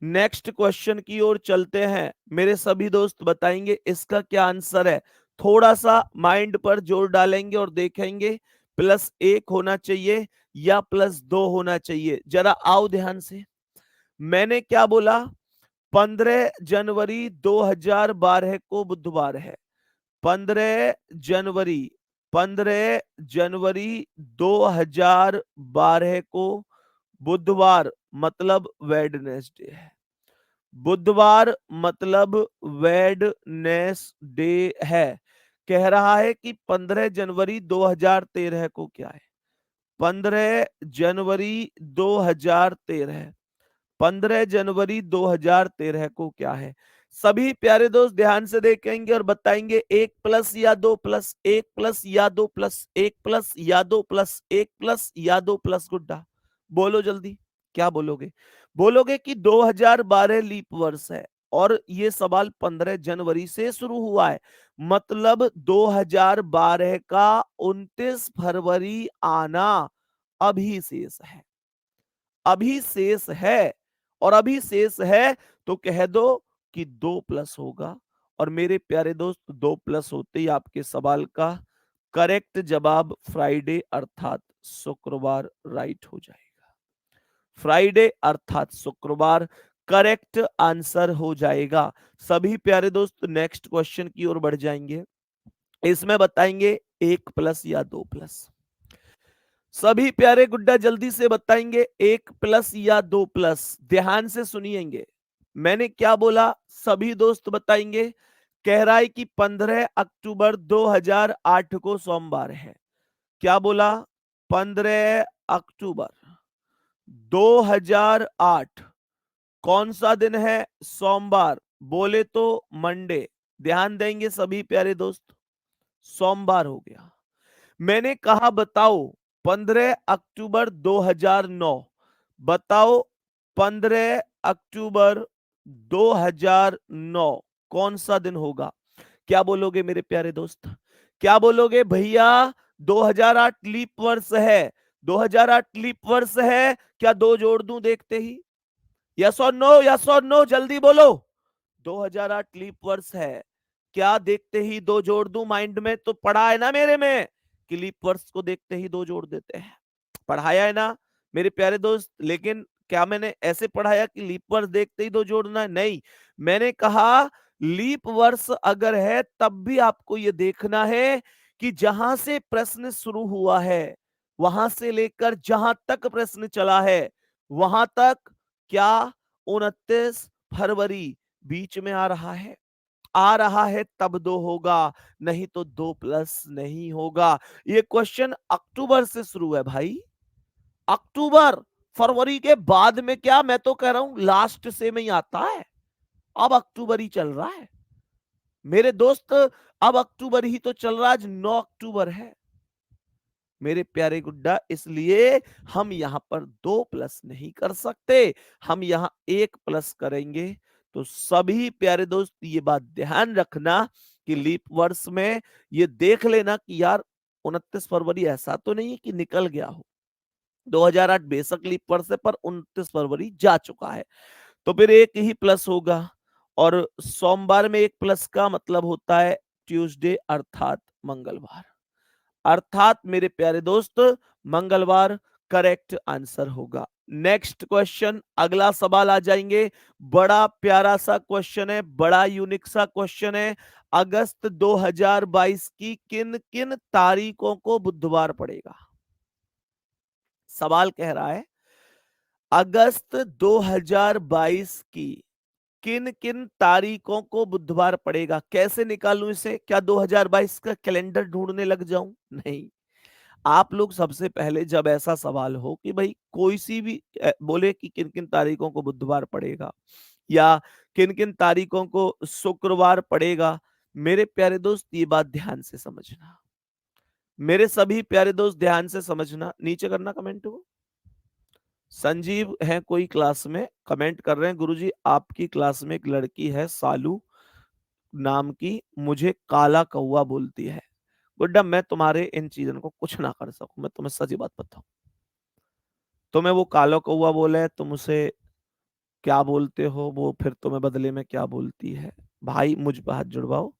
नेक्स्ट क्वेश्चन की ओर चलते हैं। मेरे सभी दोस्त बताएंगे इसका क्या आंसर है। थोड़ा सा माइंड पर जोर डालेंगे और देखेंगे +1 होना चाहिए या +2 होना चाहिए। जरा आओ ध्यान से, मैंने क्या बोला? 15 जनवरी 2012 को बुधवार है। 15 जनवरी, 15 जनवरी 2012 को बुधवार मतलब वेडनेसडे है। बुधवार मतलब वेडनेसडे है। कह रहा है कि 15 जनवरी 2013 को क्या है? 15 जनवरी 2013, 15 जनवरी 2013 को क्या है? सभी प्यारे दोस्त ध्यान से देखेंगे और बताएंगे 1 प्लस या 2 प्लस, 1 प्लस या 2 प्लस, 1 प्लस या 2 प्लस, 1 प्लस या 2 प्लस। गुड्डा बोलो जल्दी, क्या बोलोगे? बोलोगे कि 2012 लीप वर्ष है और ये सवाल 15 जनवरी से शुरू हुआ है, मतलब 2012 का 29 फरवरी आना अभी शेष है, अभी शेष है। और अभी शेष है तो कह दो कि 2 प्लस होगा। और मेरे प्यारे दोस्त 2 प्लस होते ही आपके सवाल का करेक्ट जवाब फ्राइडे अर्थात शुक्रवार राइट हो जाएगा। फ्राइडे अर्थात शुक्रवार करेक्ट आंसर हो जाएगा। सभी प्यारे दोस्त नेक्स्ट क्वेश्चन की ओर बढ़ जाएंगे। इसमें बताएंगे 1 प्लस या 2 प्लस। सभी प्यारे गुड्डा जल्दी से बताएंगे 1 प्लस या 2 प्लस। ध्यान से सुनिएंगे, मैंने क्या बोला? सभी दोस्त बताएंगे। कह रहा है कि 15 अक्टूबर 2008 को सोमवार है। क्या बोला? 15 अक्टूबर 2008 कौन सा दिन है? सोमवार। बोले तो मंडे। ध्यान देंगे सभी प्यारे दोस्त, सोमवार हो गया। मैंने कहा बताओ 15 अक्टूबर 2009, बताओ 15 अक्टूबर 2009 कौन सा दिन होगा? क्या बोलोगे मेरे प्यारे दोस्त? क्या बोलोगे भैया? 2008 लीप वर्ष है, 2008 लीप वर्ष है। क्या 2 जोड़ दूं देखते ही? यस और नो, यस और नो, जल्दी बोलो। 2008 लीप वर्ष है। क्या देखते ही दो जोड़ दूं माइंड में? तो पढ़ा है ना मेरे में कि लीप वर्ष को देखते ही दो जोड़ देते हैं, पढ़ाया है ना मेरे प्यारे दोस्त। लेकिन क्या मैंने ऐसे पढ़ाया कि लीप वर्ष देखते ही दो जोड़ना है? नहीं, मैंने कहा लीप वर्ष अगर है तब भी आपको यह देखना है कि जहां से प्रश्न शुरू हुआ है वहां से लेकर जहां तक प्रश्न चला है वहां तक क्या 29 फरवरी बीच में आ रहा है? आ रहा है तब दो होगा, नहीं तो 2+ नहीं होगा। ये क्वेश्चन अक्टूबर से शुरू है भाई, अक्टूबर। फरवरी के बाद में क्या, मैं तो कह रहा हूं लास्ट से में ही आता है। अब अक्टूबर ही चल रहा है मेरे दोस्त, अब अक्टूबर ही तो चल रहा है। आज 9 अक्टूबर है मेरे प्यारे गुड्डा, इसलिए हम यहां पर 2+ नहीं कर सकते, हम यहां 1+ करेंगे। तो सभी प्यारे दोस्त ये बात ध्यान रखना कि लीप वर्ष में ये देख लेना कि यार 29 फरवरी ऐसा तो नहीं है कि निकल गया हो। 2008 बेशक लीप वर्ष है पर 29 फरवरी जा चुका है, तो फिर एक ही प्लस होगा। और सोमवार में एक प्लस का मतलब होता है ट्यूसडे अर्थात मंगलवार, अर्थात मेरे प्यारे दोस्त मंगलवार करेक्ट आंसर होगा। नेक्स्ट क्वेश्चन, अगला सवाल आ जाएंगे। बड़ा प्यारा सा क्वेश्चन है, बड़ा यूनिक सा क्वेश्चन है। अगस्त 2022 की किन किन तारीखों को बुधवार पड़ेगा? सवाल कह रहा है अगस्त 2022 की किन किन तारीखों को बुधवार पड़ेगा। कैसे निकालूं इसे? क्या 2022 का कैलेंडर ढूंढने लग जाऊं? नहीं, आप लोग सबसे पहले जब ऐसा सवाल हो कि भाई कोई सी भी बोले कि किन किन तारीखों को बुधवार पड़ेगा या किन किन तारीखों को शुक्रवार पड़ेगा, मेरे प्यारे दोस्त ये बात ध्यान से समझना, मेरे सभी प्यारे दोस्त ध्यान से समझना। नीचे करना कमेंट को। संजीव है कोई क्लास में, कमेंट कर रहे हैं गुरुजी आपकी क्लास में एक लड़की है सालू नाम की, मुझे काला कौवा बोलती है। गुड्डा मैं तुम्हारे इन चीजों को कुछ ना कर सकूं, मैं तुम्हें सच्ची बात बताऊं। तुम्हें वो काला कौवा बोले, तुम उसे क्या बोलते हो, वो फिर तुम्हें बदले में क्या बोलती है? भाई मुझ पे हाथ जुड़वाओ,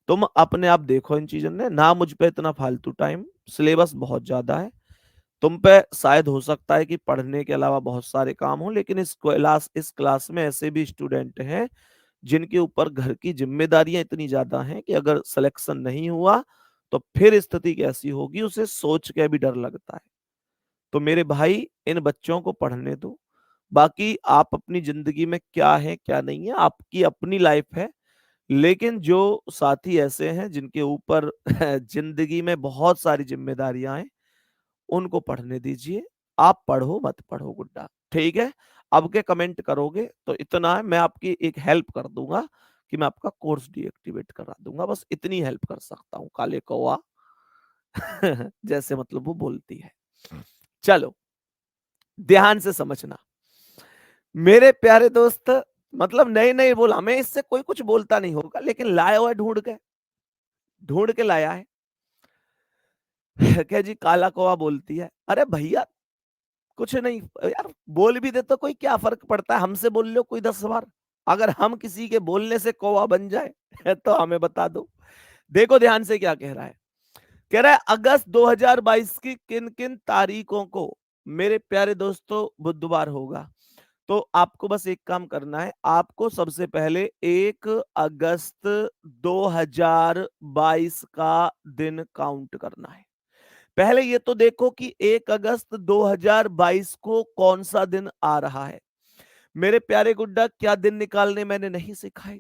तुम अपने आप देखो इन चीजों ने ना, मुझ पे इतना फालतू टाइम, सिलेबस बहुत ज्यादा है तुम पे। शायद हो सकता है कि पढ़ने के अलावा बहुत सारे काम हो, लेकिन इस क्लास में ऐसे भी स्टूडेंट हैं जिनके ऊपर घर की जिम्मेदारियां इतनी ज्यादा हैं कि अगर सिलेक्शन नहीं हुआ तो फिर स्थिति कैसी होगी उसे सोच के भी डर लगता है। तो मेरे भाई इन बच्चों को पढ़ने दो, बाकी आप अपनी जिंदगी में क्या है क्या नहीं है आपकी अपनी लाइफ है। लेकिन जो साथी ऐसे हैं जिनके ऊपर जिंदगी में बहुत सारी जिम्मेदारियां हैं, उनको पढ़ने दीजिए। आप पढ़ो मत पढ़ो गुड्डा, ठीक है? अब के कमेंट करोगे तो इतना है, मैं आपकी एक हेल्प कर दूंगा कि मैं आपका कोर्स डीएक्टिवेट करा दूंगा, बस इतनी हेल्प कर सकता हूँ काले कौवा। जैसे मतलब वो बोलती है। चलो ध्यान से समझना मेरे प्यारे दोस्त, मतलब नहीं नहीं बोला, हमें इससे कोई कुछ बोलता नहीं होगा, लेकिन लाया हुआ है, ढूंढ के लाया है। क्या जी काला कौवा बोलती है? अरे भैया कुछ नहीं यार, बोल भी दे तो कोई क्या फर्क पड़ता है, हमसे बोल लो कोई 10 बार, अगर हम किसी के बोलने से कौवा बन जाए तो हमें बता दो। देखो ध्यान से क्या कह रहा है, कह रहा है अगस्त 2022 की किन किन तारीखों को मेरे प्यारे दोस्तों बुधवार होगा। तो आपको बस एक काम करना है, आपको सबसे पहले 1 अगस्त 2022 का दिन काउंट करना है। पहले ये तो देखो कि 1 अगस्त 2022 को कौन सा दिन आ रहा है। मेरे प्यारे गुड्डा क्या दिन निकालने मैंने नहीं सिखाए,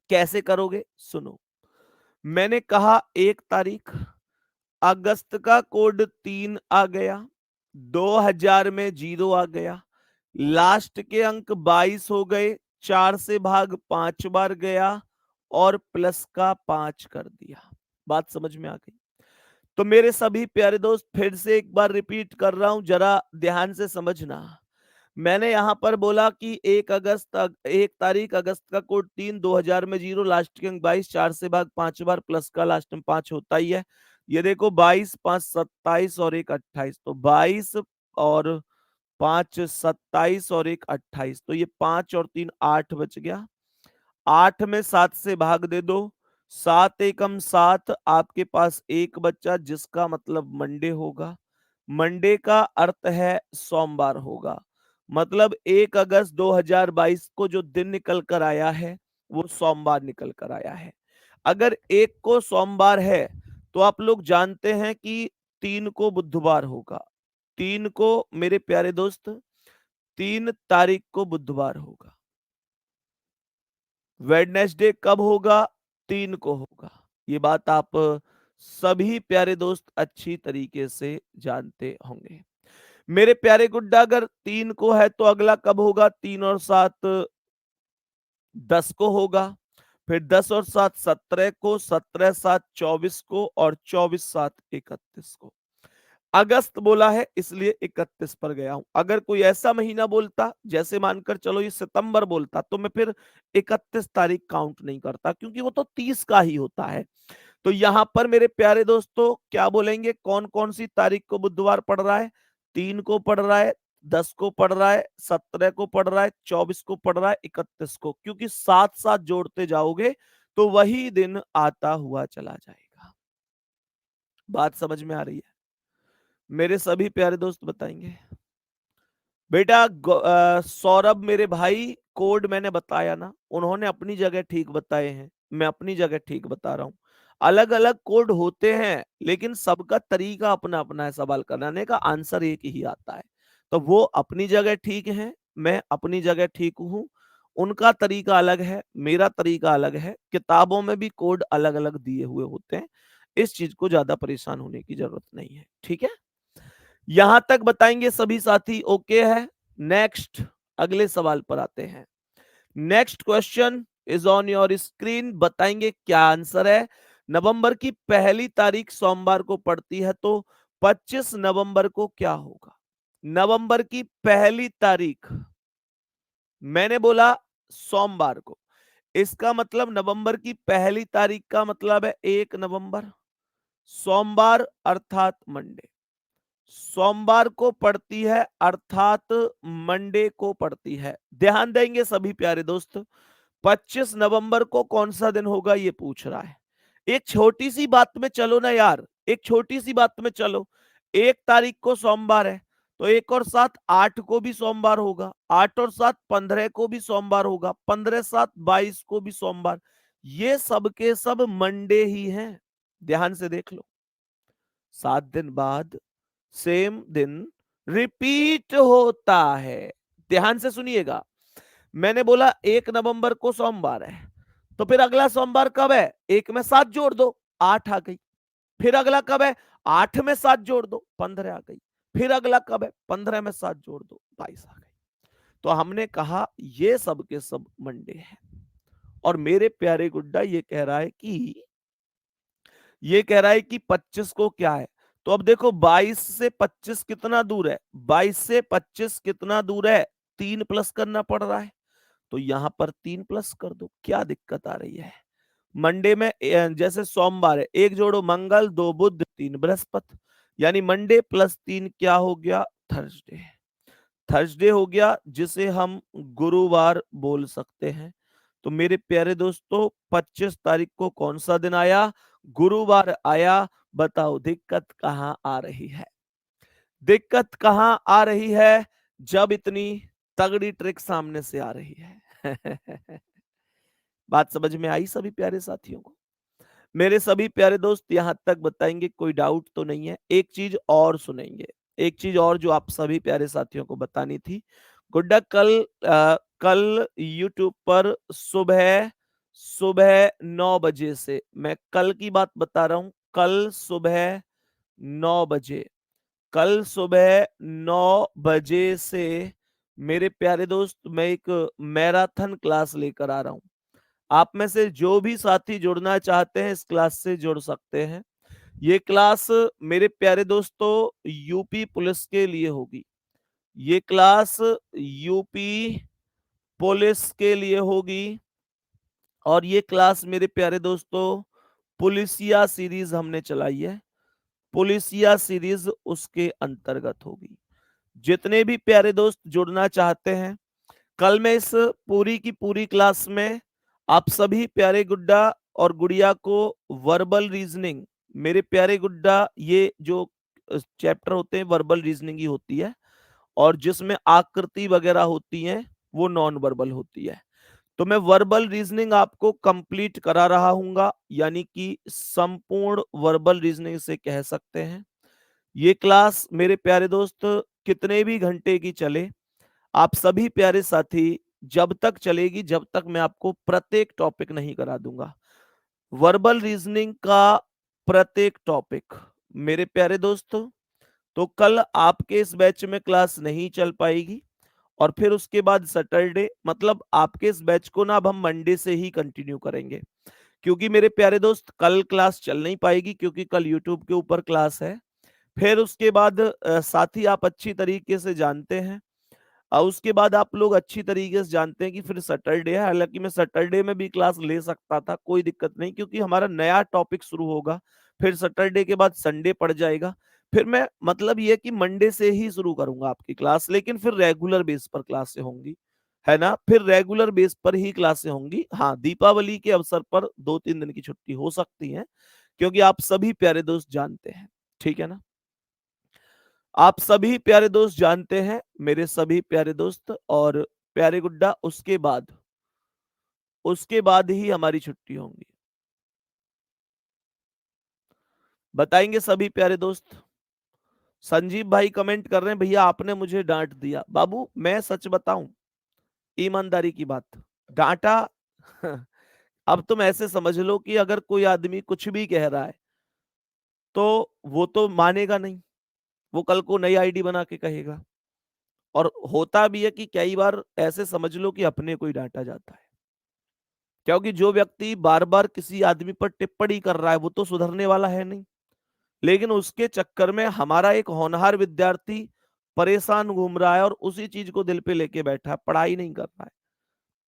कैसे करोगे सुनो। मैंने कहा 1 तारीख, अगस्त का कोड 3 आ गया, 2000 में 0 आ गया, लास्ट के अंक 22 हो गए, 4 से भाग 5 बार गया और प्लस का 5 कर दिया। बात समझ में आ गई? तो मेरे सभी प्यारे दोस्त फिर से एक बार रिपीट कर रहा हूं, जरा ध्यान से समझना। मैंने यहां पर बोला कि 1 तारीख अगस्त का कोड 3, 2000 में 0, लास्ट के अंक 22, 4 से भाग 5 बार, प्लस का लास्ट में 5 होता ही है। ये देखो 22, 5 27 और 1 28, तो 22 और 5 27 और 1 28, तो ये 5 और 3 8 बच गया। 8 में 7 से भाग दे दो, 7 एकम 7, आपके पास एक बच्चा, जिसका मतलब मंडे होगा। मंडे का अर्थ है सोमवार होगा। मतलब 1 अगस्त 2022 को जो दिन निकल कर आया है वो सोमवार निकल कर आया है। अगर 1 को सोमवार है तो आप लोग जानते हैं कि 3 को बुधवार होगा। 3 को मेरे प्यारे दोस्त 3 तारीख को बुधवार होगा। वेडनेसडे कब होगा? 3 को होगा। ये बात आप सभी प्यारे दोस्त अच्छी तरीके से जानते होंगे। मेरे प्यारे गुड्डा, अगर 3 को है तो अगला कब होगा? 3 और 7 10 को होगा। फिर 10 और 7 17 को, 17 7 24 को, और 24 7 31 को। अगस्त बोला है इसलिए 31 पर गया हूं। अगर कोई ऐसा महीना बोलता, जैसे मानकर चलो ये सितंबर बोलता, तो मैं फिर 31 तारीख काउंट नहीं करता, क्योंकि वो तो 30 का ही होता है। तो यहां पर मेरे प्यारे दोस्तों क्या बोलेंगे? कौन कौन सी तारीख को बुधवार पड़ रहा है? 3 को पड़ रहा है, 10 को पड़ रहा है, 17 को पड़ रहा है, 24 को पड़ रहा है, 31 को। क्योंकि साथ साथ जोड़ते जाओगे तो वही दिन आता हुआ चला जाएगा। बात समझ में आ रही है? मेरे सभी प्यारे दोस्त बताएंगे। बेटा सौरभ मेरे भाई, कोड मैंने बताया ना, उन्होंने अपनी जगह ठीक बताए हैं, मैं अपनी जगह ठीक बता रहा हूं। अलग अलग कोड होते हैं लेकिन सबका तरीका अपना अपना है, सवाल कराने का आंसर एक ही आता है। तो वो अपनी जगह ठीक है, मैं अपनी जगह ठीक हूं। उनका तरीका अलग है, मेरा तरीका अलग है। किताबों में भी कोड अलग अलग दिए हुए होते हैं। इस चीज को ज्यादा परेशान होने की जरूरत नहीं है, ठीक है? यहां तक बताएंगे सभी साथी, ओके है? नेक्स्ट, अगले सवाल पर आते हैं। Next question is on your screen. बताएंगे क्या आंसर है। नवंबर की पहली तारीख सोमवार को पड़ती है, तो 25 नवंबर को क्या होगा? नवंबर की पहली तारीख मैंने बोला सोमवार को, इसका मतलब नवंबर की पहली तारीख का मतलब है 1 नवंबर। सोमवार अर्थात मंडे, सोमवार को पड़ती है अर्थात मंडे को पड़ती है। ध्यान देंगे सभी प्यारे दोस्त। 25 नवंबर को कौन सा दिन होगा ये पूछ रहा है। एक छोटी सी बात में चलो ना यार, एक छोटी सी बात में चलो। 1 तारीख को सोमवार है, तो 1 और 7 8 को भी सोमवार होगा, 8 और 7 15 को भी सोमवार होगा, 15 7 22 को भी सोमवार। ये सब के सब मंडे ही हैं। ध्यान से देख लो, 7 दिन बाद सेम दिन रिपीट होता है। ध्यान से सुनिएगा, मैंने बोला 1 नवंबर को सोमवार है, तो फिर अगला सोमवार कब है? 1 में 7 जोड़ दो, 8 आ गई। फिर अगला कब है? 8 में 7 जोड़ दो, 15 आ गई। फिर अगला कब है? 15 में 7 जोड़ दो, 22 आ गई। तो हमने कहा ये सब के सब मंडे हैं। और मेरे प्यारे गुड्डा ये कह रहा है कि 25 को क्या है? तो अब देखो 22 से 25 कितना दूर है? 22 से 25 कितना दूर है? 3 प्लस करना पड़ रहा है, तो यहां पर 3 प्लस कर दो। क्या दिक्कत आ रही है? मंडे में जैसे सोमवार है, 1 जोड़ो मंगल, 2 बुध, 3 बृहस्पति, यानी मंडे प्लस 3 क्या हो गया? थर्सडे। थर्सडे हो गया, जिसे हम गुरुवार बोल सकते हैं। तो मेरे प्यारे दोस्तों 25 तारीख को कौन सा दिन आया? गुरुवार आया। बताओ दिक्कत कहां आ रही है? दिक्कत कहां आ रही है जब इतनी तगड़ी ट्रिक सामने से आ रही है? बात समझ में आई सभी प्यारे साथियों को? मेरे सभी प्यारे दोस्त यहां तक बताएंगे, कोई डाउट तो नहीं है? एक चीज और सुनेंगे, एक चीज और जो आप सभी प्यारे साथियों को बतानी थी। गुड्डा कल यूट्यूब पर सुबह सुबह 9 बजे से, मैं कल की बात बता रहा हूं, कल सुबह 9 बजे, कल सुबह 9 बजे से मेरे प्यारे दोस्त मैं एक मैराथन क्लास लेकर आ रहा हूं। आप में से जो भी साथी जुड़ना चाहते हैं इस क्लास से जुड़ सकते हैं। ये क्लास मेरे प्यारे दोस्तों यूपी पुलिस के लिए होगी। ये क्लास यूपी पुलिस के लिए होगी। और ये क्लास मेरे प्यारे दोस्तों पुलिसिया सीरीज हमने चलाई है, पुलिसिया सीरीज उसके अंतर्गत होगी। जितने भी प्यारे दोस्त जुड़ना चाहते हैं, कल मैं इस पूरी की पूरी क्लास में आप सभी प्यारे गुड्डा और गुड़िया को वर्बल रीजनिंग। मेरे प्यारे गुड्डा, ये जो चैप्टर होते हैं वर्बल रीजनिंग ही होती है, और जिसमें आकृति वगैरह होती हैं वो नॉन वर्बल होती है। तो मैं वर्बल रीजनिंग आपको कंप्लीट करा रहा हूंगा, यानी कि संपूर्ण वर्बल रीजनिंग से कह सकते हैं। ये क्लास मेरे प्यारे दोस्त कितने भी घंटे की चले, आप सभी प्यारे साथी, जब तक चलेगी जब तक मैं आपको प्रत्येक टॉपिक नहीं करा दूंगा। वर्बल रीजनिंग का प्रत्येक टॉपिक मेरे प्यारे दोस्तों, तो कल आपके इस बैच में क्लास नहीं चल पाएगी, और फिर उसके बाद सैटरडे, मतलब आपके इस बैच को ना अब हम मंडे से ही कंटिन्यू करेंगे। क्योंकि मेरे प्यारे दोस्त कल क्लास चल नहीं पाएगी, क्योंकि कल यूट्यूब के ऊपर क्लास है। फिर उसके बाद साथ ही आप अच्छी तरीके से जानते हैं, उसके बाद आप लोग अच्छी तरीके से जानते हैं कि फिर सैटरडे है। हालांकि मैं सैटरडे में भी क्लास ले सकता था, कोई दिक्कत नहीं, क्योंकि हमारा नया टॉपिक शुरू होगा। फिर सैटरडे के बाद संडे पड़ जाएगा। फिर मैं, मतलब ये कि मंडे से ही शुरू करूंगा आपकी क्लास, लेकिन फिर रेगुलर बेस पर क्लासें होंगी, है ना। फिर रेगुलर बेस पर ही क्लासें होंगी। हाँ, दीपावली के अवसर पर 2-3 दिन की छुट्टी हो सकती है, क्योंकि आप सभी प्यारे दोस्त जानते हैं, ठीक है ना। आप सभी प्यारे दोस्त जानते हैं, मेरे सभी प्यारे दोस्त और प्यारे गुड्डा, उसके बाद ही हमारी छुट्टी होंगी। बताएंगे सभी प्यारे दोस्त। संजीव भाई कमेंट कर रहे हैं, भैया आपने मुझे डांट दिया। बाबू मैं सच बताऊं, ईमानदारी की बात, डांटा अब तुम ऐसे समझ लो कि अगर कोई आदमी कुछ भी कह रहा है तो वो तो मानेगा नहीं, वो कल को नई आईडी बना के कहेगा। और होता भी है कि कई बार ऐसे समझ लो कि अपने को ही डांटा जाता है, क्योंकि जो व्यक्ति बार बार किसी आदमी पर टिप्पणी कर रहा है वो तो सुधरने वाला है नहीं। लेकिन उसके चक्कर में हमारा एक होनहार विद्यार्थी परेशान घूम रहा है और उसी चीज को दिल पे लेके बैठा है, पढ़ाई नहीं कर रहा है।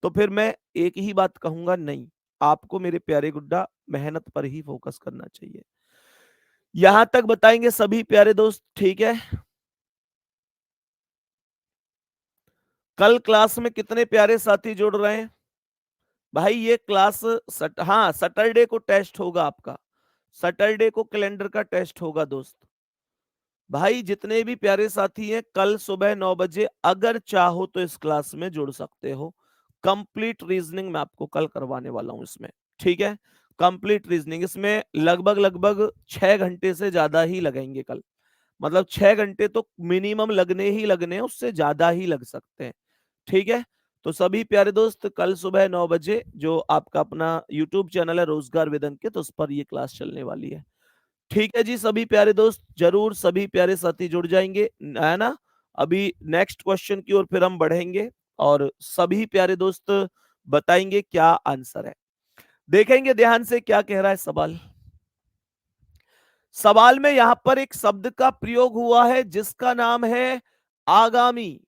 तो फिर मैं एक ही बात कहूंगा, नहीं, आपको मेरे प्यारे गुड्डा मेहनत पर ही फोकस करना चाहिए। यहां तक बताएंगे सभी प्यारे दोस्त, ठीक है। कल क्लास में कितने प्यारे साथी जुड़ रहे हैं भाई? ये क्लास हाँ, सैटरडे को टेस्ट होगा आपका, सैटरडे को कैलेंडर का टेस्ट होगा दोस्त। भाई जितने भी प्यारे साथी हैं, कल सुबह 9 बजे अगर चाहो तो इस क्लास में जुड़ सकते हो। कंप्लीट रीजनिंग मैं आपको कल करवाने वाला हूं इसमें, ठीक है। कंप्लीट रीजनिंग इसमें लगभग लगभग 6 घंटे से ज्यादा ही लगेंगे कल, मतलब 6 घंटे तो मिनिमम लगने ही लगने हैं, उससे ज्यादा ही लग सकते हैं, ठीक है। तो सभी प्यारे दोस्त, कल सुबह 9 बजे जो आपका अपना यूट्यूब चैनल है रोजगार वेद अंकित, उस पर ये क्लास चलने वाली है, ठीक है जी। सभी प्यारे दोस्त जरूर सभी प्यारे साथी जुड़ जाएंगे, है ना। अभी नेक्स्ट क्वेश्चन की ओर फिर हम बढ़ेंगे, और सभी प्यारे दोस्त बताएंगे क्या आंसर है। देखेंगे ध्यान से क्या कह रहा है सवाल। सवाल में यहां पर एक शब्द का प्रयोग हुआ है जिसका नाम है आगामी।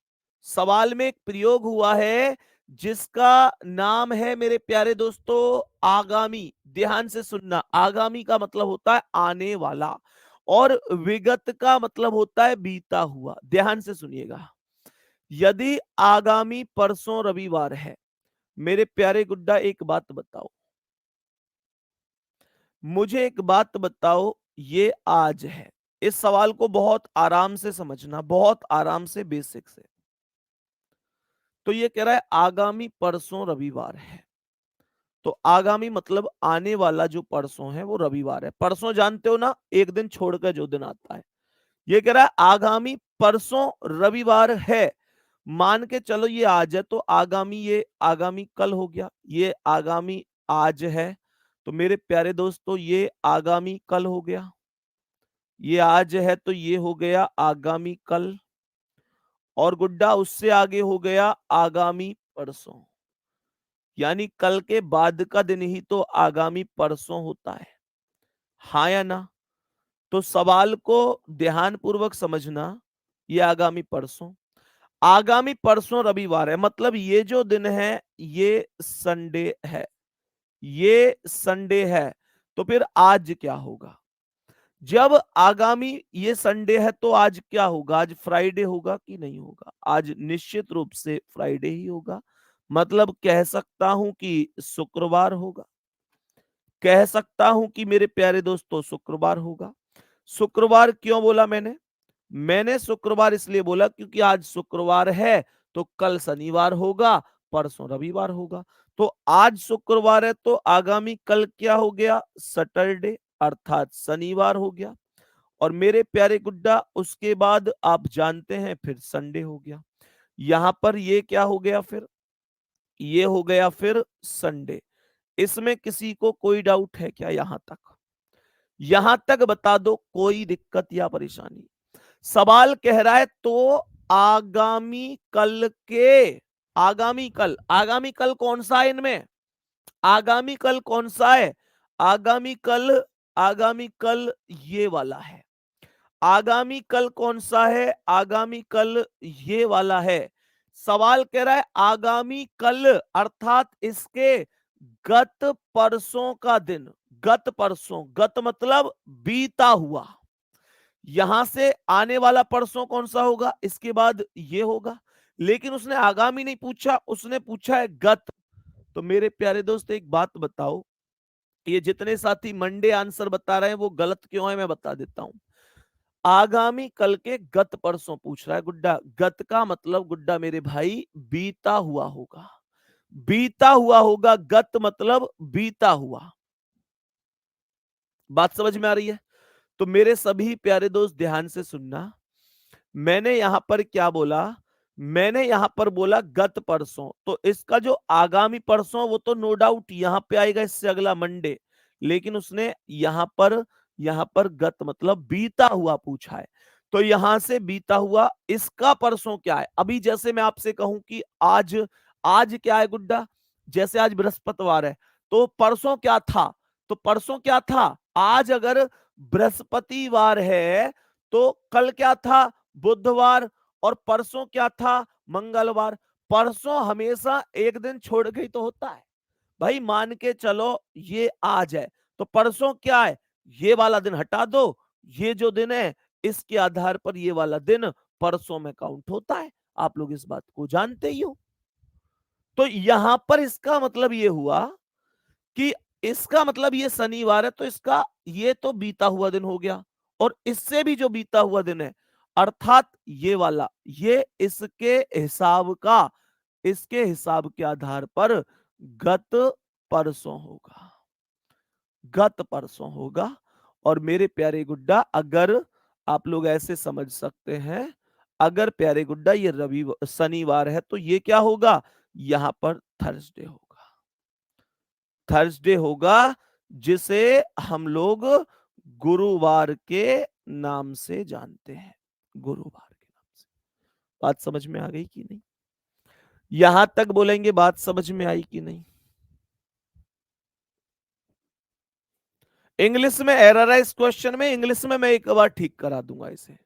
सवाल में एक प्रयोग हुआ है जिसका नाम है मेरे प्यारे दोस्तों आगामी। ध्यान से सुनना, आगामी का मतलब होता है आने वाला, और विगत का मतलब होता है बीता हुआ। ध्यान से सुनिएगा, यदि आगामी परसों रविवार है, मेरे प्यारे गुड्डा एक बात बताओ, मुझे एक बात बताओ, ये आज है। इस सवाल को बहुत आराम से समझना, बहुत आराम से, बेसिक से। तो ये कह रहा है आगामी परसों रविवार है, तो आगामी मतलब आने वाला जो परसों है वो रविवार है। परसों जानते हो ना, एक दिन छोड़कर जो दिन आता है। ये कह रहा है आगामी परसों रविवार है, मान के चलो ये आज है, तो आगामी, ये आगामी कल हो गया, ये आगामी आज है, तो मेरे प्यारे दोस्तों ये आगामी कल हो गया। ये आज है तो ये हो गया आगामी कल, और गुड्डा उससे आगे हो गया आगामी परसों, यानी कल के बाद का दिन ही तो आगामी परसों होता है, हाँ या ना। तो सवाल को ध्यान पूर्वक समझना, ये आगामी परसों रविवार है, मतलब ये जो दिन है ये संडे है, ये संडे है। तो फिर आज क्या होगा? जब आगामी ये संडे है तो आज क्या होगा? आज फ्राइडे होगा कि नहीं होगा? आज निश्चित रूप से फ्राइडे ही होगा, मतलब कह सकता हूं कि शुक्रवार होगा। कह सकता हूं कि मेरे प्यारे दोस्तों शुक्रवार होगा। शुक्रवार क्यों बोला मैंने? मैंने शुक्रवार इसलिए बोला क्योंकि आज शुक्रवार है, तो कल शनिवार होगा, परसों रविवार होगा। तो आज शुक्रवार है तो आगामी कल क्या हो गया? सैटरडे, अर्थात शनिवार हो गया। और मेरे प्यारे गुड्डा उसके बाद आप जानते हैं फिर संडे हो गया। यहां पर ये क्या हो गया फिर? ये हो गया फिर संडे। इसमें किसी को कोई डाउट है क्या यहां तक? यहां तक बता दो, कोई दिक्कत या परेशानी? सवाल कह रहा है तो आगामी कल के, आगामी कल कौन सा है इनमें? आगामी कल कौन सा है? आगामी कल, आगामी कल ये वाला है। आगामी कल कौन सा है? आगामी कल ये वाला है। सवाल कह रहा है आगामी कल अर्थात इसके गत परसों का दिन। गत परसों, गत मतलब बीता हुआ। यहां से आने वाला परसों कौन सा होगा? इसके बाद ये होगा। लेकिन उसने आगामी नहीं पूछा, उसने पूछा है गत। तो मेरे प्यारे दोस्त एक बात बताओ, ये जितने साथी मंडे आंसर बता रहे हैं वो गलत क्यों है, मैं बता देता हूं। आगामी कल के गत परसों पूछ रहा है गुड्डा। गत का मतलब गुड्डा मेरे भाई बीता हुआ होगा। बीता हुआ होगा, गत मतलब बीता हुआ। बात समझ में आ रही है? तो मेरे सभी प्यारे दोस्त ध्यान से सुनना। मैंने यहां पर क्या बोला? मैंने यहां पर बोला गत परसों, तो इसका जो आगामी परसों वो तो नो डाउट यहां पे आएगा, इससे अगला मंडे। लेकिन उसने यहां पर गत मतलब बीता हुआ पूछा है। तो यहां से बीता हुआ, इसका परसों क्या है? अभी जैसे मैं आपसे कहूं कि आज, आज क्या है गुड्डा? जैसे आज बृहस्पतिवार है, तो परसों क्या था? तो परसों क्या था? आज अगर बृहस्पतिवार है तो कल क्या था? बुधवार। और परसों क्या था? मंगलवार। परसों हमेशा एक दिन छोड़ के ही तो होता है भाई। मान के चलो ये आज है, तो परसों क्या है? ये वाला दिन हटा दो, ये जो दिन है इसके आधार पर ये वाला दिन परसों में काउंट होता है। आप लोग इस बात को जानते ही हो। तो यहां पर इसका मतलब ये हुआ कि इसका मतलब ये शनिवार है, तो इसका ये तो बीता हुआ दिन हो गया। और इससे भी जो बीता हुआ दिन है अर्थात ये वाला, ये इसके हिसाब के आधार पर गत परसों होगा। गत परसों होगा। और मेरे प्यारे गुड्डा अगर आप लोग ऐसे समझ सकते हैं, अगर प्यारे गुड्डा ये रविवार शनिवार है तो ये क्या होगा? यहां पर थर्सडे होगा। थर्सडे होगा, जिसे हम लोग गुरुवार के नाम से जानते हैं। गुरुवार के नाम से। बात समझ में आ गई कि नहीं? यहां तक बोलेंगे बात समझ में आई कि नहीं? इंग्लिश में एरर है इस क्वेश्चन में। इंग्लिश में मैं एक बार ठीक करा दूंगा इसे।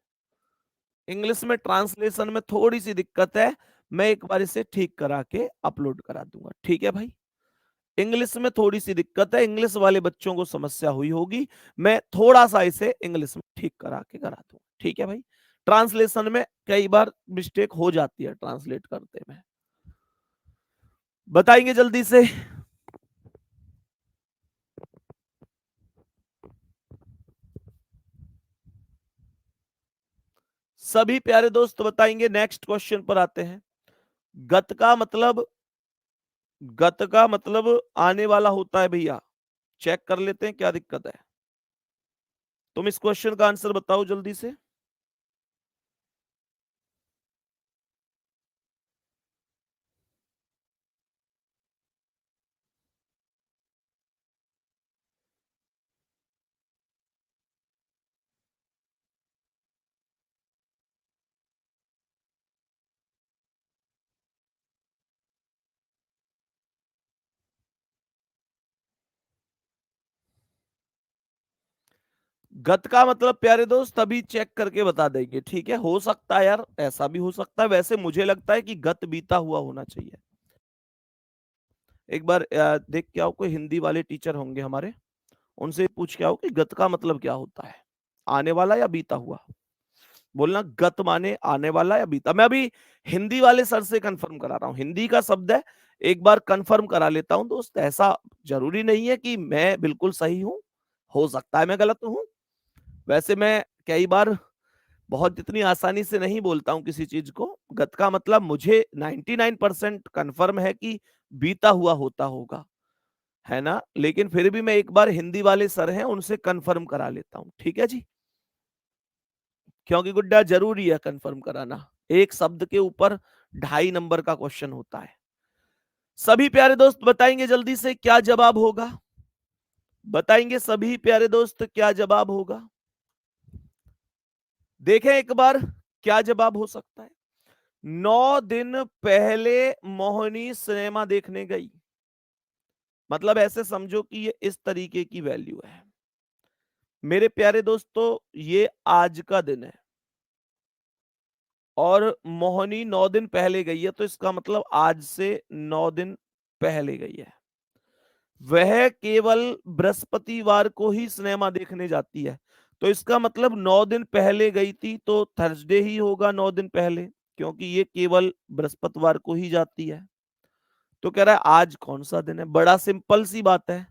इंग्लिश में ट्रांसलेशन में थोड़ी सी दिक्कत है, मैं एक बार इसे ठीक करा के अपलोड करा दूंगा। ठीक है भाई? इंग्लिश में थोड़ी सी दिक्कत है, इंग्लिश वाले बच्चों को समस्या हुई होगी। मैं थोड़ा सा इसे इंग्लिश में ठीक करा के करा दूंगा। ठीक है भाई? ट्रांसलेशन में कई बार मिस्टेक हो जाती है ट्रांसलेट करते में। बताएंगे जल्दी से। सभी प्यारे दोस्त बताएंगे। नेक्स्ट क्वेश्चन पर आते हैं। गत का मतलब, गत का मतलब आने वाला होता है भैया। चेक कर लेते हैं क्या दिक्कत है। तुम इस क्वेश्चन का आंसर बताओ जल्दी से। गत का मतलब प्यारे दोस्त अभी चेक करके बता देंगे। ठीक है? हो सकता है यार, ऐसा भी हो सकता है। वैसे मुझे लगता है कि गत बीता हुआ होना चाहिए। एक बार देख के आओ, कोई हिंदी वाले टीचर होंगे हमारे, उनसे पूछ के आओ कि गत का मतलब क्या होता है, आने वाला या बीता हुआ। बोलना गत माने आने वाला या बीता। मैं अभी हिंदी वाले सर से कंफर्म करा रहा हूं, हिंदी का शब्द है, एक बार कंफर्म करा लेता हूं दोस्त। ऐसा जरूरी नहीं है कि मैं बिल्कुल सही हूं, हो सकता है मैं गलत हूं। वैसे मैं कई बार बहुत इतनी आसानी से नहीं बोलता हूं किसी चीज को। गत का मतलब मुझे 99% कंफर्म है कि बीता हुआ होता होगा, है ना। लेकिन फिर भी मैं एक बार हिंदी वाले सर हैं उनसे कंफर्म करा लेता हूं, ठीक है जी। क्योंकि गुड्डा जरूरी है कंफर्म कराना, एक शब्द के ऊपर 2.5 नंबर का क्वेश्चन होता है। सभी प्यारे दोस्त बताएंगे जल्दी से क्या जवाब होगा, बताएंगे सभी प्यारे दोस्त क्या जवाब होगा। देखें एक बार क्या जवाब हो सकता है। 9 दिन पहले मोहिनी सिनेमा देखने गई, मतलब ऐसे समझो कि ये इस तरीके की वैल्यू है मेरे प्यारे दोस्तों। ये आज का दिन है और मोहिनी 9 दिन पहले गई है, तो इसका मतलब आज से 9 दिन पहले गई है। वह केवल बृहस्पतिवार को ही सिनेमा देखने जाती है, तो इसका मतलब 9 दिन पहले गई थी तो थर्सडे ही होगा 9 दिन पहले, क्योंकि ये केवल बृहस्पतिवार को ही जाती है। तो कह रहा है आज कौन सा दिन है, बड़ा सिंपल सी बात है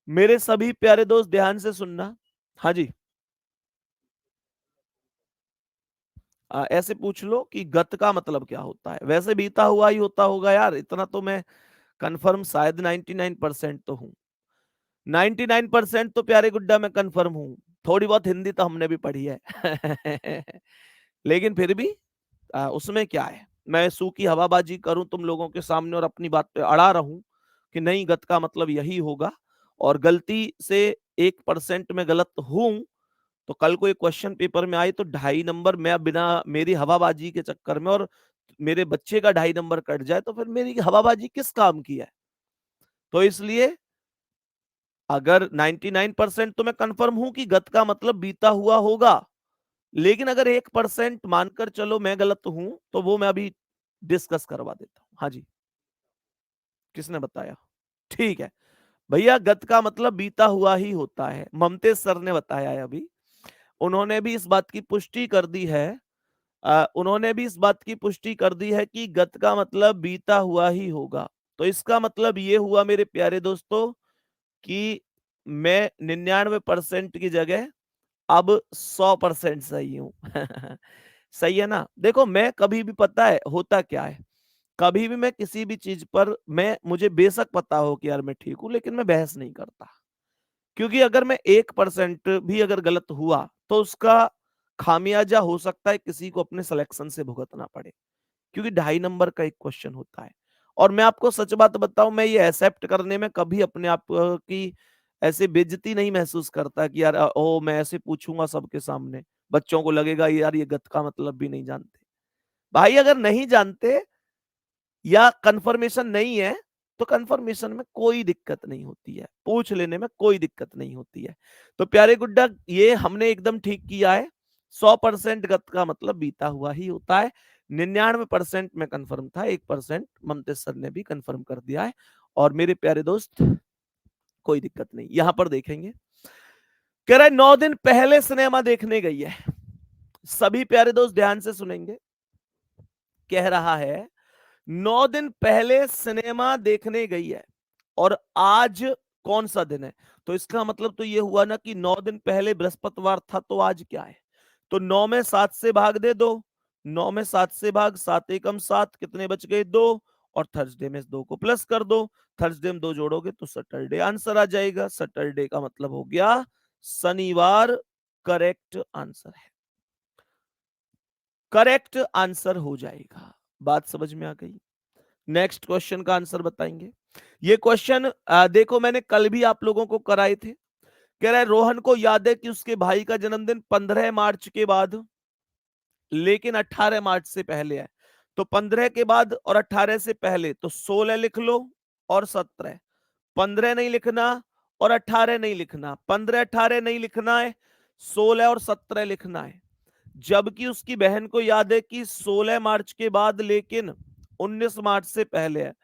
मेरे सभी प्यारे दोस्त, ध्यान से सुनना। हाँ जी, ऐसे पूछ लो कि गत का मतलब क्या होता है। वैसे बीता हुआ ही होता होगा यार, इतना तो मैं कंफर्म शायद 99% तो हूं। 99% तो प्यारे गुड्डा मैं कंफर्म हूं। थोड़ी बहुत हिंदी तो हमने भी पढ़ी है लेकिन फिर भी उसमें क्या है, मैं सूखी हवाबाजी करूं तुम लोगों के सामने और अपनी बात पे अड़ा रहूं कि नहीं गत का मतलब यही होगा, और गलती से 1% में गलत हूं, तो कल को एक क्वेश्चन पेपर में आए तो 2.5 नंबर मैं बिना मेरी हवाबाजी के चक्कर में, और मेरे बच्चे का 2.5 नंबर कट जाए, तो फिर मेरी हवाबाजी किस काम की है। तो इसलिए अगर 99% तो मैं कंफर्म हूं कि गत का मतलब बीता हुआ होगा, लेकिन अगर 1% मानकर चलो मैं गलत हूं, तो वो मैं अभी डिस्कस करवा देता हूं। हाँ जी, किसने बताया? ठीक है भैया, गत का मतलब बीता हुआ ही होता है, ममतेज सर ने बताया है अभी। उन्होंने भी इस बात की पुष्टि कर दी है, उन्होंने भी इस बात की पुष्टि कर दी है कि गत का मतलब बीता हुआ ही होगा। तो इसका मतलब ये हुआ मेरे प्यारे दोस्तों कि मैं 99% की जगह अब 100% सही हूं सही है ना। देखो मैं कभी भी, पता है होता क्या है, कभी भी मैं किसी भी चीज पर, मैं मुझे बेशक पता हो कि यार मैं ठीक हूं, लेकिन मैं बहस नहीं करता। क्योंकि अगर मैं 1% भी अगर गलत हुआ तो उसका खामियाजा हो सकता है किसी को अपने सिलेक्शन से भुगतना पड़े, क्योंकि 2.5 नंबर का एक क्वेश्चन होता है। और मैं आपको सच बात बताऊं, मैं ये एक्सेप्ट करने में कभी अपने आप की ऐसे बेइज्जती नहीं महसूस करता कि यार ओ मैं ऐसे पूछूंगा सबके सामने, बच्चों को लगेगा यार ये गत का मतलब भी नहीं जानते। भाई अगर नहीं जानते या कंफर्मेशन नहीं है, तो कंफर्मेशन में कोई दिक्कत नहीं होती है, पूछ लेने में कोई दिक्कत नहीं होती है। तो प्यारे गुड्डा ये हमने एकदम ठीक किया है, 100% गत का मतलब बीता हुआ ही होता है। 99% में कंफर्म था, 1% ममतेज सर ने भी कंफर्म कर दिया है। और मेरे प्यारे दोस्त कोई दिक्कत नहीं, यहां पर देखेंगे। कह रहा है 9 दिन पहले सिनेमा देखने गई है। सभी प्यारे दोस्त ध्यान से सुनेंगे, कह रहा है 9 दिन पहले सिनेमा देखने गई है और आज कौन सा दिन है। तो इसका मतलब तो ये हुआ ना कि 9 दिन पहले बृहस्पतिवार था, तो आज क्या है। तो 9 में 7 से भाग दे दो, 9 में 7 से भाग, 7 एकम 7, कितने बच गए 2, और थर्सडे में 2 को प्लस कर दो, थर्सडे में 2 जोड़ोगे तो सैटरडे आंसर आ जाएगा। सैटरडे का मतलब हो गया शनिवार, करेक्ट आंसर है, करेक्ट आंसर हो जाएगा। बात समझ में आ गई। नेक्स्ट क्वेश्चन का आंसर बताएंगे। ये क्वेश्चन देखो मैंने कल भी आप लोगों को कराए थे। कह रहा है रोहन को याद है कि उसके भाई का जन्मदिन 15 मार्च के बाद, लेकिन 18 मार्च से पहले है। तो 15 के बाद और 18 से पहले, तो 16 लिख लो और 17। 15 नहीं लिखना और 18 नहीं लिखना, 15 18 नहीं लिखना है, 16 और 17 लिखना है। जबकि उसकी बहन को याद है कि 16 मार्च के बाद लेकिन 19 मार्च से पहले है,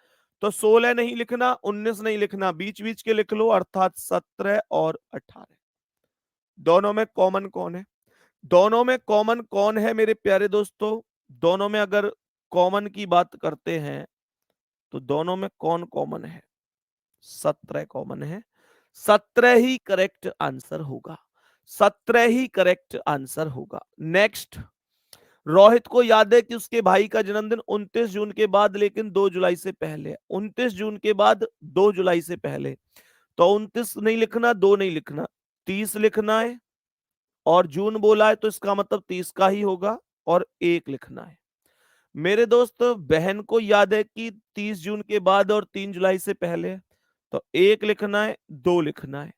तो 16 नहीं लिखना, 19 नहीं लिखना, बीच बीच के लिख लो, अर्थात 17 और 18। दोनों में कॉमन कौन है? दोनों में कॉमन कौन है मेरे प्यारे दोस्तों? दोनों में अगर कॉमन की बात करते हैं तो दोनों में कौन कॉमन है? 17 कॉमन है। 17 ही करेक्ट आंसर होगा। 17 ही करेक्ट आंसर होगा। नेक्स्ट, रोहित को याद है कि उसके भाई का जन्मदिन 29 जून के बाद लेकिन 2 जुलाई से पहले है। 29 जून के बाद 2 जुलाई से पहले, तो 29 नहीं लिखना, 2 नहीं लिखना, 30 लिखना है। और जून बोला है तो इसका मतलब 30 का ही होगा और 1 लिखना है। मेरे दोस्त, बहन को याद है कि 30 जून के बाद और 3 जुलाई से पहले है, तो 1 लिखना है, 2 लिखना है।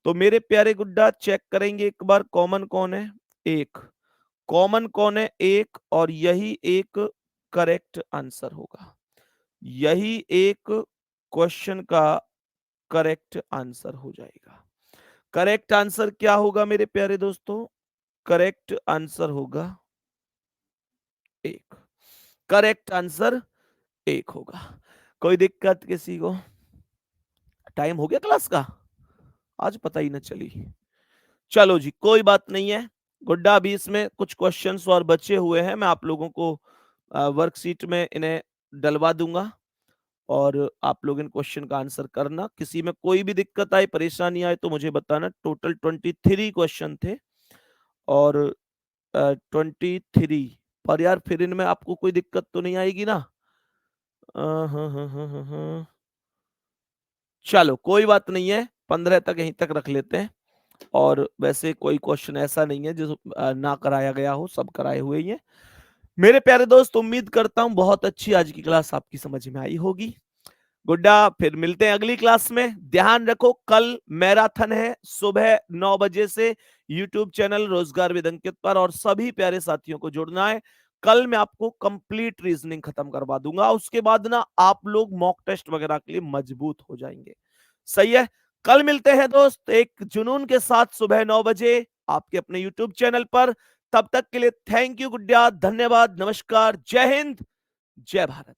तो मेरे प्यारे गुड्डा चेक करेंगे एक बार कॉमन कौन है? 1 कॉमन कौन है? 1, और यही एक करेक्ट आंसर होगा। यही एक क्वेश्चन का करेक्ट आंसर हो जाएगा। करेक्ट आंसर क्या होगा मेरे प्यारे दोस्तों? करेक्ट आंसर होगा 1। करेक्ट आंसर 1 होगा। कोई दिक्कत किसी को? टाइम हो गया क्लास का, आज पता ही ना चली। चलो जी, कोई बात नहीं है गुड्डा, अभी इसमें कुछ क्वेश्चंस और बचे हुए हैं, मैं आप लोगों को वर्कशीट में इन्हें डलवा दूंगा और आप लोग इन क्वेश्चन का आंसर करना। किसी में कोई भी दिक्कत आए, परेशानी आए तो मुझे बताना। टोटल 23 क्वेश्चन थे और 23, पर यार फिर इनमें आपको कोई दिक्कत तो नहीं आएगी ना? हाँ हाँ हाँ हाँ हाँ हाँ। चलो कोई बात नहीं है, 15 तक यहीं तक रख लेते हैं। और वैसे कोई क्वेश्चन ऐसा नहीं है जो ना कराया गया हो, सब कराए हुए ही हैं। मेरे प्यारे दोस्त, उम्मीद करता हूं बहुत अच्छी आज की क्लास आपकी समझ में आई होगी। गुड्डा, फिर मिलते हैं अगली क्लास में। ध्यान रखो, कल मैराथन है सुबह 9 बजे से यूट्यूब चैनल रोजगार विद अंकित पर, और सभी प्यारे साथियों को जुड़ना है। कल मैं आपको कंप्लीट रीजनिंग खत्म करवा दूंगा, उसके बाद ना आप लोग मॉक टेस्ट वगैरह के लिए मजबूत हो जाएंगे। सही है? कल मिलते हैं दोस्त एक जुनून के साथ सुबह 9 बजे आपके अपने यूट्यूब चैनल पर। तब तक के लिए थैंक यू गुड्डा, धन्यवाद, नमस्कार, जय हिंद, जय भारत।